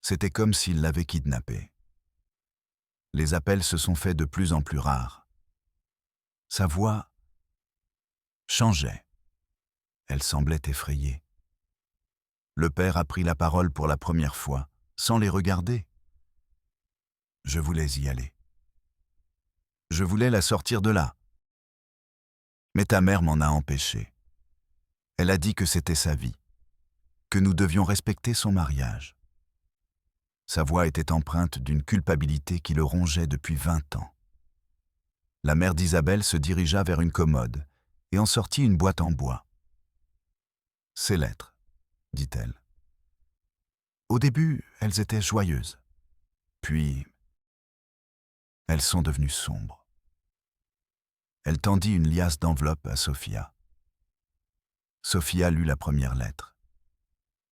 c'était comme s'il l'avait kidnappée. Les appels se sont faits de plus en plus rares. Sa voix changeait. Elle semblait effrayée. Le père a pris la parole pour la première fois, sans les regarder. Je voulais y aller. Je voulais la sortir de là. Mais ta mère m'en a empêché. Elle a dit que c'était sa vie, que nous devions respecter son mariage. Sa voix était empreinte d'une culpabilité qui le rongeait depuis 20 ans. La mère d'Isabelle se dirigea vers une commode et en sortit une boîte en bois. « Ces lettres, » dit-elle. Au début, elles étaient joyeuses. Puis, elles sont devenues sombres. Elle tendit une liasse d'enveloppes à Sofia. Sofia lut la première lettre.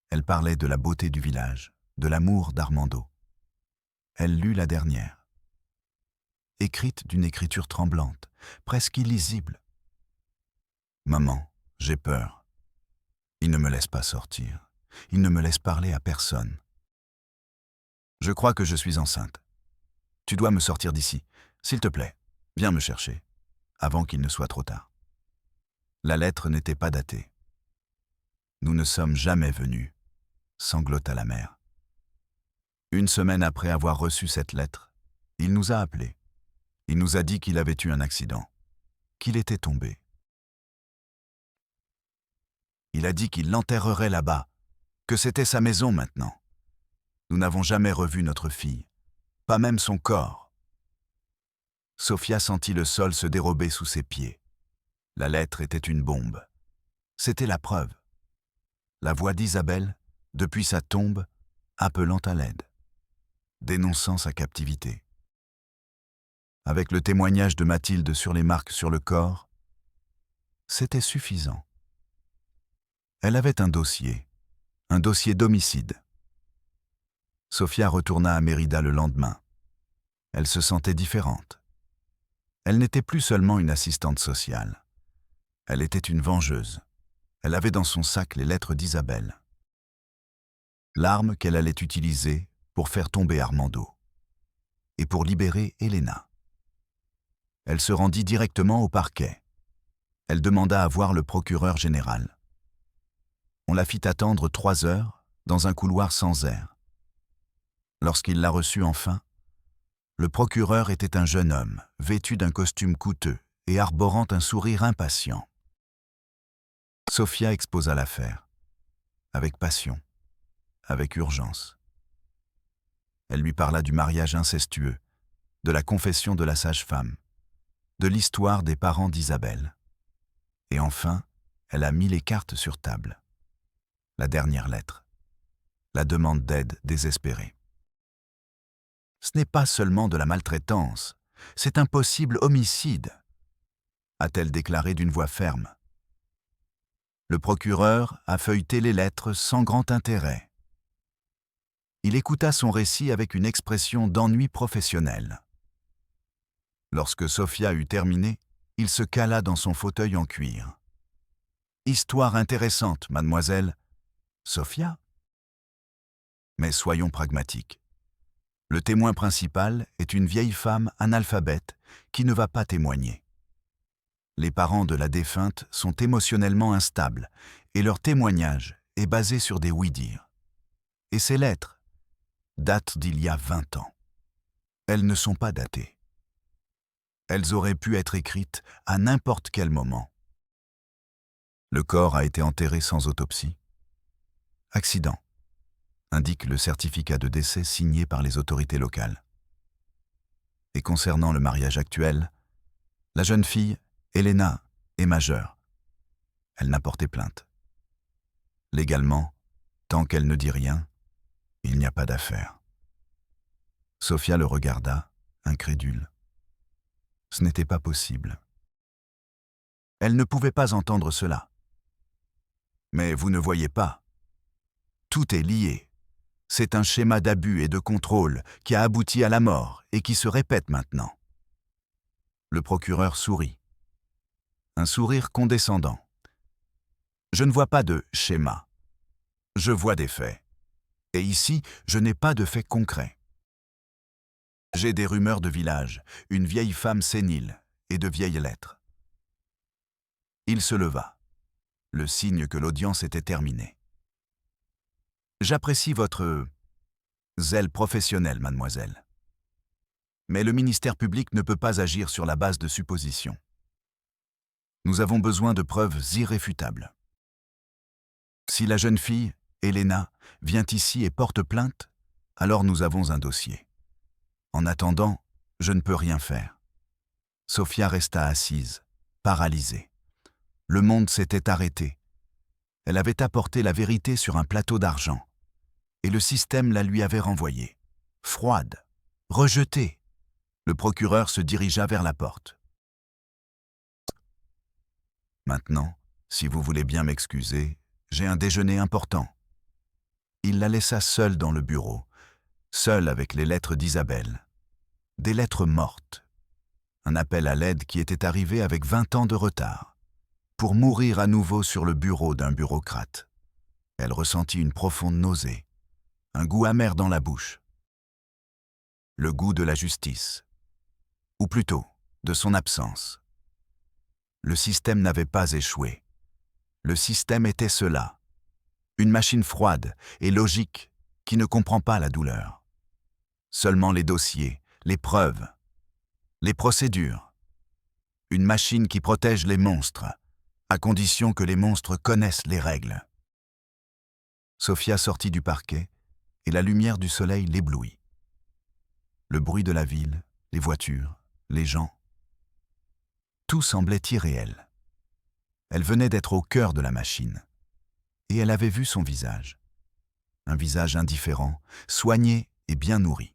Elle parlait de la beauté du village, de l'amour d'Armando. Elle lut la dernière. Écrite d'une écriture tremblante, presque illisible. « Maman, j'ai peur. Il ne me laisse pas sortir. Il ne me laisse parler à personne. Je crois que je suis enceinte. Tu dois me sortir d'ici. S'il te plaît, viens me chercher, avant qu'il ne soit trop tard. » La lettre n'était pas datée. Nous ne sommes jamais venus, sanglota la mère. Une semaine après avoir reçu cette lettre, il nous a appelés. Il nous a dit qu'il avait eu un accident, qu'il était tombé. Il a dit qu'il l'enterrerait là-bas, que c'était sa maison maintenant. Nous n'avons jamais revu notre fille, pas même son corps. Sophia sentit le sol se dérober sous ses pieds. La lettre était une bombe. C'était la preuve. La voix d'Isabelle, depuis sa tombe, appelant à l'aide, dénonçant sa captivité. Avec le témoignage de Mathilde sur les marques sur le corps, c'était suffisant. Elle avait un dossier d'homicide. Sophia retourna à Mérida le lendemain. Elle se sentait différente. Elle n'était plus seulement une assistante sociale. Elle était une vengeuse. Elle avait dans son sac les lettres d'Isabelle. L'arme qu'elle allait utiliser pour faire tomber Armando. Et pour libérer Elena. Elle se rendit directement au parquet. Elle demanda à voir le procureur général. On la fit attendre 3 heures dans un couloir sans air. Lorsqu'il la reçut enfin, le procureur était un jeune homme, vêtu d'un costume coûteux et arborant un sourire impatient. Sophia exposa l'affaire, avec passion, avec urgence. Elle lui parla du mariage incestueux, de la confession de la sage-femme, de l'histoire des parents d'Isabelle. Et enfin, elle a mis les cartes sur table. La dernière lettre, la demande d'aide désespérée. Ce n'est pas seulement de la maltraitance, c'est un possible homicide, a-t-elle déclaré d'une voix ferme. Le procureur a feuilleté les lettres sans grand intérêt. Il écouta son récit avec une expression d'ennui professionnel. Lorsque Sophia eut terminé, il se cala dans son fauteuil en cuir. « Histoire intéressante, mademoiselle. » « Sophia ? » Mais soyons pragmatiques. Le témoin principal est une vieille femme analphabète qui ne va pas témoigner. Les parents de la défunte sont émotionnellement instables et leur témoignage est basé sur des oui-dire. Et ces lettres datent d'il y a 20 ans. Elles ne sont pas datées. Elles auraient pu être écrites à n'importe quel moment. Le corps a été enterré sans autopsie. Accident, indique le certificat de décès signé par les autorités locales. Et concernant le mariage actuel, la jeune fille, Elena, est majeure. Elle n'a porté plainte. Légalement, tant qu'elle ne dit rien, il n'y a pas d'affaire. Sophia le regarda, incrédule. Ce n'était pas possible. Elle ne pouvait pas entendre cela. Mais vous ne voyez pas. Tout est lié. C'est un schéma d'abus et de contrôle qui a abouti à la mort et qui se répète maintenant. Le procureur sourit. Un sourire condescendant. Je ne vois pas de schéma. Je vois des faits. Et ici, je n'ai pas de faits concrets. J'ai des rumeurs de village, une vieille femme sénile et de vieilles lettres. Il se leva, le signe que l'audience était terminée. J'apprécie votre zèle professionnel, mademoiselle. Mais le ministère public ne peut pas agir sur la base de suppositions. Nous avons besoin de preuves irréfutables. Si la jeune fille, Elena, vient ici et porte plainte, alors nous avons un dossier. En attendant, je ne peux rien faire. Sophia resta assise, paralysée. Le monde s'était arrêté. Elle avait apporté la vérité sur un plateau d'argent. Et le système la lui avait renvoyée. Froide, rejetée. Le procureur se dirigea vers la porte. Maintenant, si vous voulez bien m'excuser, j'ai un déjeuner important. Il la laissa seule dans le bureau, seule avec les lettres d'Isabelle. Des lettres mortes. Un appel à l'aide qui était arrivé avec 20 ans de retard. Pour mourir à nouveau sur le bureau d'un bureaucrate. Elle ressentit une profonde nausée. Un goût amer dans la bouche. Le goût de la justice. Ou plutôt, de son absence. Le système n'avait pas échoué. Le système était cela. Une machine froide et logique qui ne comprend pas la douleur. Seulement les dossiers, les preuves, les procédures. Une machine qui protège les monstres, à condition que les monstres connaissent les règles. Sophia sortit du parquet et la lumière du soleil l'éblouit. Le bruit de la ville, les voitures, les gens, tout semblait irréel. Elle venait d'être au cœur de la machine et elle avait vu son visage. Un visage indifférent, soigné et bien nourri.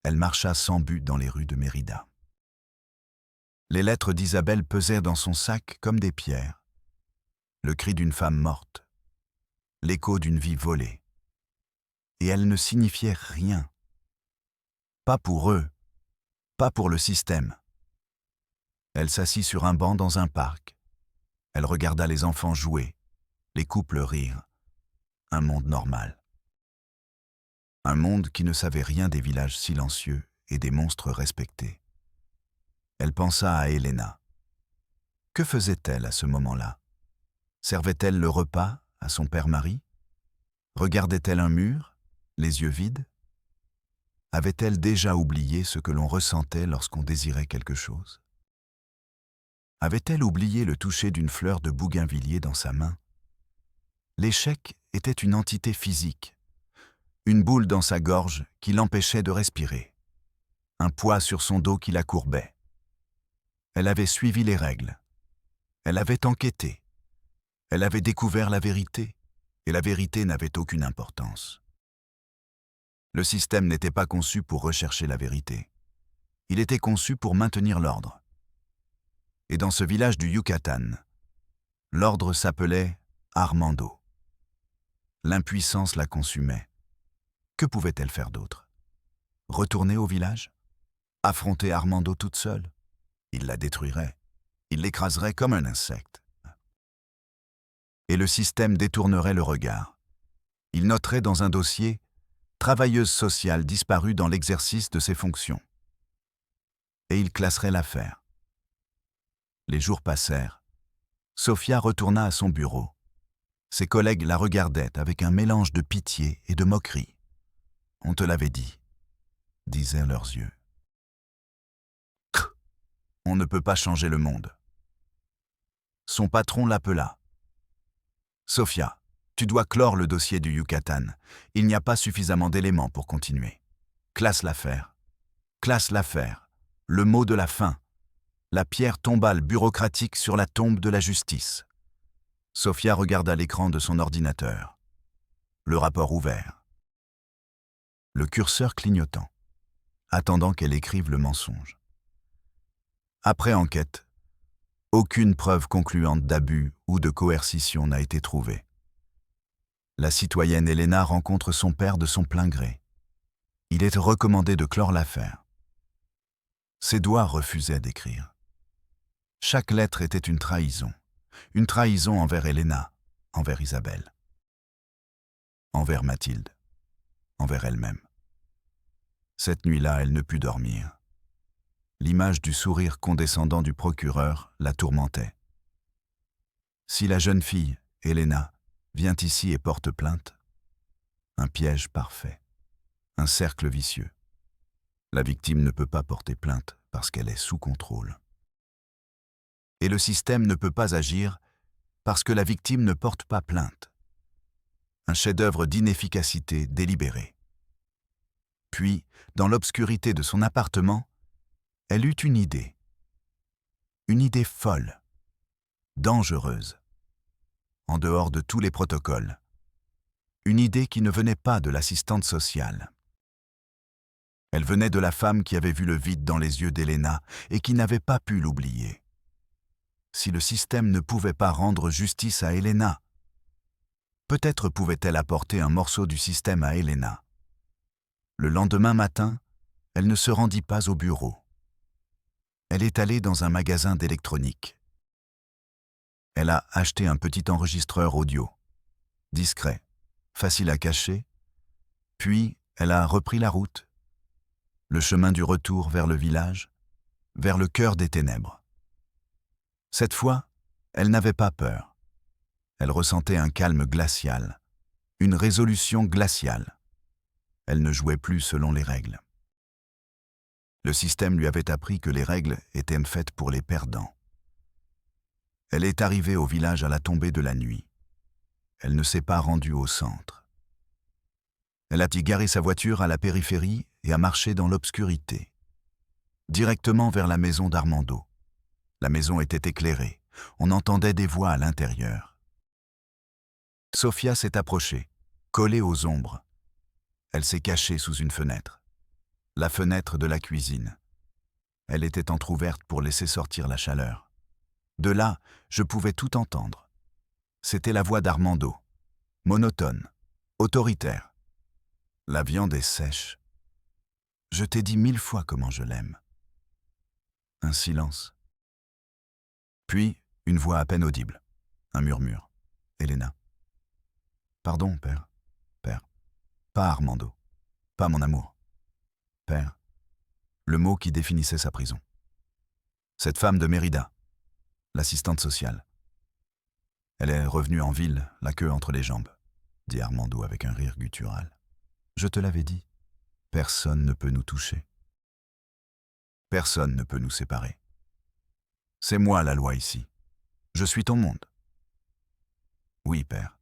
Elle marcha sans but dans les rues de Mérida. Les lettres d'Isabelle pesaient dans son sac comme des pierres. Le cri d'une femme morte, l'écho d'une vie volée. Et elles ne signifiaient rien. Pas pour eux, pas pour le système. Elle s'assit sur un banc dans un parc. Elle regarda les enfants jouer, les couples rire. Un monde normal. Un monde qui ne savait rien des villages silencieux et des monstres respectés. Elle pensa à Elena. Que faisait-elle à ce moment-là? Servait-elle le repas à son père-mari? Regardait-elle un mur, les yeux vides? Avait-elle déjà oublié ce que l'on ressentait lorsqu'on désirait quelque chose? Avait-elle oublié le toucher d'une fleur de bougainvillier dans sa main? L'échec était une entité physique, une boule dans sa gorge qui l'empêchait de respirer, un poids sur son dos qui la courbait. Elle avait suivi les règles, elle avait enquêté, elle avait découvert la vérité, et la vérité n'avait aucune importance. Le système n'était pas conçu pour rechercher la vérité, il était conçu pour maintenir l'ordre. Et dans ce village du Yucatan, l'ordre s'appelait Armando. L'impuissance la consumait. Que pouvait-elle faire d'autre? Retourner au village? Affronter Armando toute seule? Il la détruirait. Il l'écraserait comme un insecte. Et le système détournerait le regard. Il noterait dans un dossier « Travailleuse sociale disparue dans l'exercice de ses fonctions ». Et il classerait l'affaire. Les jours passèrent. Sophia retourna à son bureau. Ses collègues la regardaient avec un mélange de pitié et de moquerie. « On te l'avait dit », disaient leurs yeux. « On ne peut pas changer le monde. » Son patron l'appela. « Sophia, tu dois clore le dossier du Yucatan. Il n'y a pas suffisamment d'éléments pour continuer. Classe l'affaire. Classe l'affaire. Le mot de la fin. La pierre tombale bureaucratique sur la tombe de la justice. » Sophia regarda l'écran de son ordinateur. Le rapport ouvert. Le curseur clignotant, attendant qu'elle écrive le mensonge. Après enquête, aucune preuve concluante d'abus ou de coercition n'a été trouvée. La citoyenne Elena rencontre son père de son plein gré. Il est recommandé de clore l'affaire. Ses doigts refusaient d'écrire. Chaque lettre était une trahison envers Elena, envers Isabelle, envers Mathilde, envers elle-même. Cette nuit-là, elle ne put dormir. L'image du sourire condescendant du procureur la tourmentait. Si la jeune fille, Elena, vient ici et porte plainte, un piège parfait, un cercle vicieux. La victime ne peut pas porter plainte parce qu'elle est sous contrôle. Et le système ne peut pas agir parce que la victime ne porte pas plainte. Un chef-d'œuvre d'inefficacité délibérée. Puis, dans l'obscurité de son appartement, elle eut une idée folle, dangereuse, en dehors de tous les protocoles. Une idée qui ne venait pas de l'assistante sociale. Elle venait de la femme qui avait vu le vide dans les yeux d'Elena et qui n'avait pas pu l'oublier. Si le système ne pouvait pas rendre justice à Elena, peut-être pouvait-elle apporter un morceau du système à Elena. Le lendemain matin, elle ne se rendit pas au bureau. Elle est allée dans un magasin d'électronique. Elle a acheté un petit enregistreur audio, discret, facile à cacher, puis elle a repris la route, le chemin du retour vers le village, vers le cœur des ténèbres. Cette fois, elle n'avait pas peur. Elle ressentait un calme glacial, une résolution glaciale. Elle ne jouait plus selon les règles. Le système lui avait appris que les règles étaient faites pour les perdants. Elle est arrivée au village à la tombée de la nuit. Elle ne s'est pas rendue au centre. Elle a garé sa voiture à la périphérie et a marché dans l'obscurité, directement vers la maison d'Armando. La maison était éclairée. On entendait des voix à l'intérieur. Sofia s'est approchée, collée aux ombres. Elle s'est cachée sous une fenêtre. La fenêtre de la cuisine. Elle était entr'ouverte pour laisser sortir la chaleur. De là, je pouvais tout entendre. C'était la voix d'Armando, monotone, autoritaire. La viande est sèche. Je t'ai dit 1000 fois comment je l'aime. Un silence. Puis, une voix à peine audible. Un murmure. Elena. Pardon, père. Père. Pas Armando. Pas mon amour. Père. Le mot qui définissait sa prison. Cette femme de Mérida, l'assistante sociale. Elle est revenue en ville, la queue entre les jambes, dit Armando avec un rire guttural. Je te l'avais dit, personne ne peut nous toucher. Personne ne peut nous séparer. C'est moi la loi ici. Je suis ton monde. Oui, père.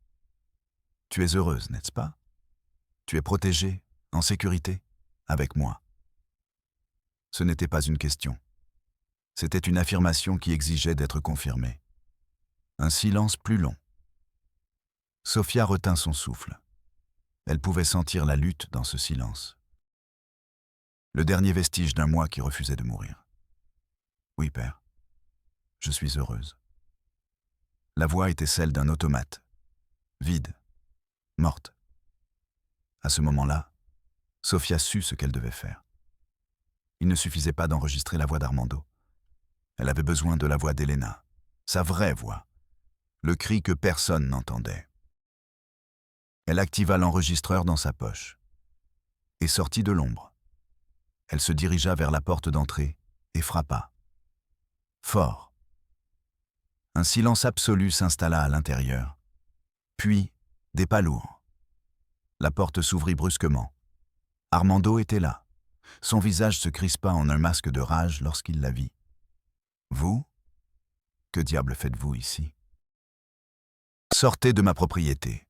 Tu es heureuse, n'est-ce pas? Tu es protégée, en sécurité, avec moi. Ce n'était pas une question. C'était une affirmation qui exigeait d'être confirmée. Un silence plus long. Sofia retint son souffle. Elle pouvait sentir la lutte dans ce silence. Le dernier vestige d'un moi qui refusait de mourir. Oui, père. Je suis heureuse. La voix était celle d'un automate. Vide. Morte. À ce moment-là, Sofia sut ce qu'elle devait faire. Il ne suffisait pas d'enregistrer la voix d'Armando. Elle avait besoin de la voix d'Elena, sa vraie voix, le cri que personne n'entendait. Elle activa l'enregistreur dans sa poche et sortit de l'ombre. Elle se dirigea vers la porte d'entrée et frappa. Fort. Un silence absolu s'installa à l'intérieur. Puis, des pas lourds. La porte s'ouvrit brusquement. Armando était là. Son visage se crispa en un masque de rage lorsqu'il la vit. « Vous? Que diable faites-vous ici? Sortez de ma propriété. »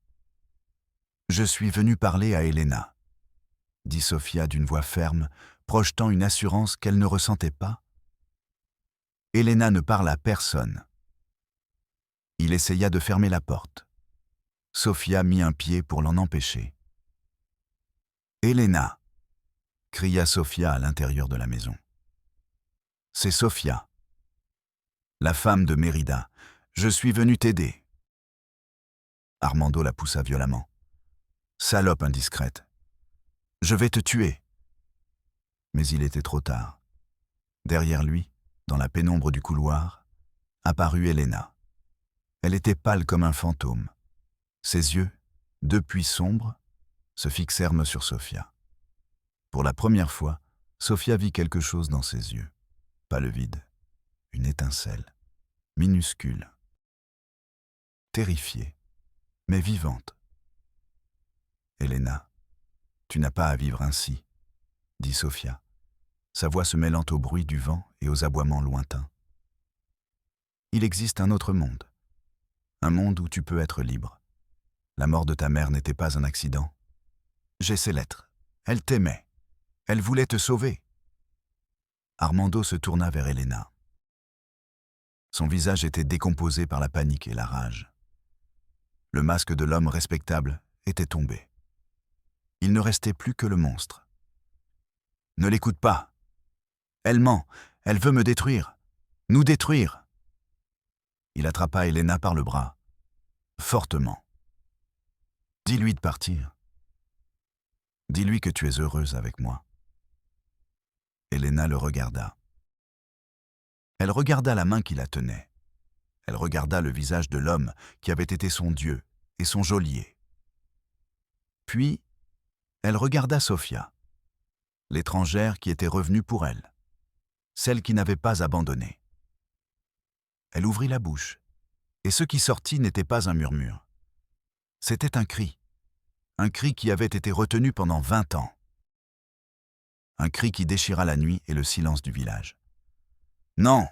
« Je suis venu parler à Elena, » dit Sofia d'une voix ferme, projetant une assurance qu'elle ne ressentait pas. Elena ne parle à personne. Il essaya de fermer la porte. Sofia mit un pied pour l'en empêcher. « Elena !» cria Sofia à l'intérieur de la maison. « C'est Sofia, la femme de Mérida. Je suis venu t'aider. » Armando la poussa violemment. « Salope indiscrète. Je vais te tuer. » Mais il était trop tard. Derrière lui, dans la pénombre du couloir, apparut Elena. Elle était pâle comme un fantôme. Ses yeux, depuis sombres, se fixèrent sur Sofia. Pour la première fois, Sofia vit quelque chose dans ses yeux. Pas le vide, une étincelle, minuscule. Terrifiée, mais vivante. « Elena, tu n'as pas à vivre ainsi, » dit Sofia, sa voix se mêlant au bruit du vent et aux aboiements lointains. « Il existe un autre monde, un monde où tu peux être libre. La mort de ta mère n'était pas un accident. J'ai ses lettres. Elle t'aimait. Elle voulait te sauver. » Armando se tourna vers Elena. Son visage était décomposé par la panique et la rage. Le masque de l'homme respectable était tombé. Il ne restait plus que le monstre. « Ne l'écoute pas. Elle ment. Elle veut me détruire. Nous détruire. » Il attrapa Elena par le bras, fortement. « Dis-lui de partir. Dis-lui que tu es heureuse avec moi. » Elena le regarda. Elle regarda la main qui la tenait. Elle regarda le visage de l'homme qui avait été son Dieu et son geôlier. Puis, elle regarda Sofia, l'étrangère qui était revenue pour elle, celle qui n'avait pas abandonné. Elle ouvrit la bouche, et ce qui sortit n'était pas un murmure. C'était un cri qui avait été retenu pendant 20 ans. Un cri qui déchira la nuit et le silence du village. Non!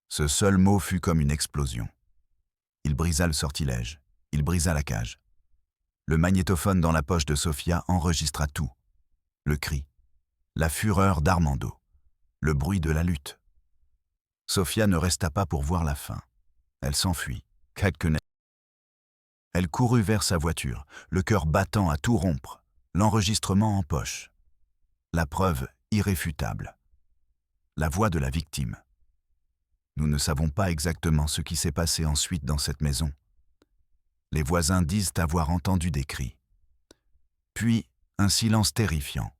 Ce seul mot fut comme une explosion. Il brisa le sortilège, il brisa la cage. Le magnétophone dans la poche de Sophia enregistra tout. Le cri, la fureur d'Armando, le bruit de la lutte. Sophia ne resta pas pour voir la fin. Elle s'enfuit. Elle courut vers sa voiture, le cœur battant à tout rompre, l'enregistrement en poche. La preuve irréfutable. La voix de la victime. Nous ne savons pas exactement ce qui s'est passé ensuite dans cette maison. Les voisins disent avoir entendu des cris. Puis, un silence terrifiant.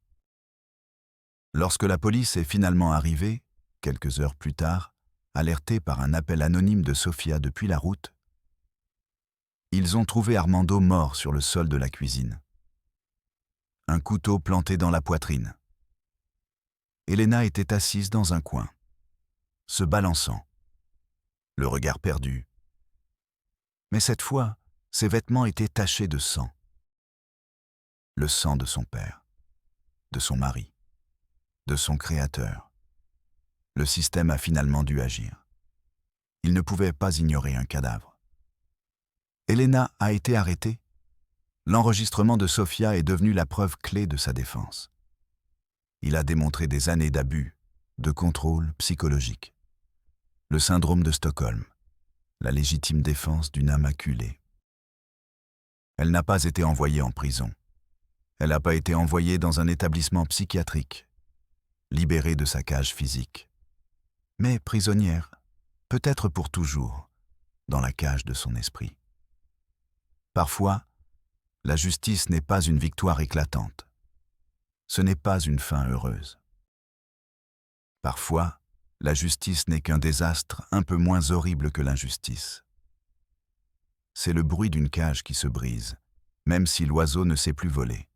Lorsque la police est finalement arrivée, quelques heures plus tard, alertés par un appel anonyme de Sophia depuis la route, ils ont trouvé Armando mort sur le sol de la cuisine. Un couteau planté dans la poitrine. Elena était assise dans un coin, se balançant, le regard perdu. Mais cette fois, ses vêtements étaient tachés de sang. Le sang de son père, de son mari, de son créateur. Le système a finalement dû agir. Il ne pouvait pas ignorer un cadavre. Elena a été arrêtée. L'enregistrement de Sophia est devenu la preuve clé de sa défense. Il a démontré des années d'abus, de contrôle psychologique. Le syndrome de Stockholm, la légitime défense d'une âme acculée. Elle n'a pas été envoyée en prison. Elle n'a pas été envoyée dans un établissement psychiatrique, libérée de sa cage physique, mais prisonnière, peut-être pour toujours, dans la cage de son esprit. Parfois, la justice n'est pas une victoire éclatante. Ce n'est pas une fin heureuse. Parfois, la justice n'est qu'un désastre un peu moins horrible que l'injustice. C'est le bruit d'une cage qui se brise, même si l'oiseau ne sait plus voler.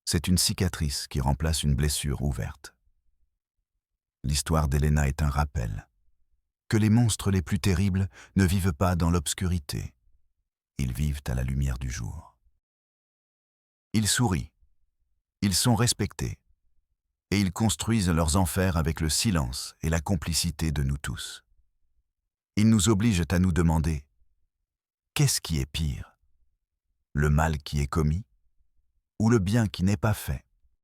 C'est une cicatrice qui remplace une blessure ouverte. L'histoire d'Elena est un rappel que les monstres les plus terribles ne vivent pas dans l'obscurité. Ils vivent à la lumière du jour. Ils sourient, ils sont respectés, et ils construisent leurs enfers avec le silence et la complicité de nous tous. Ils nous obligent à nous demander « Qu'est-ce qui est pire ? Le mal qui est commis ou le bien qui n'est pas fait ?»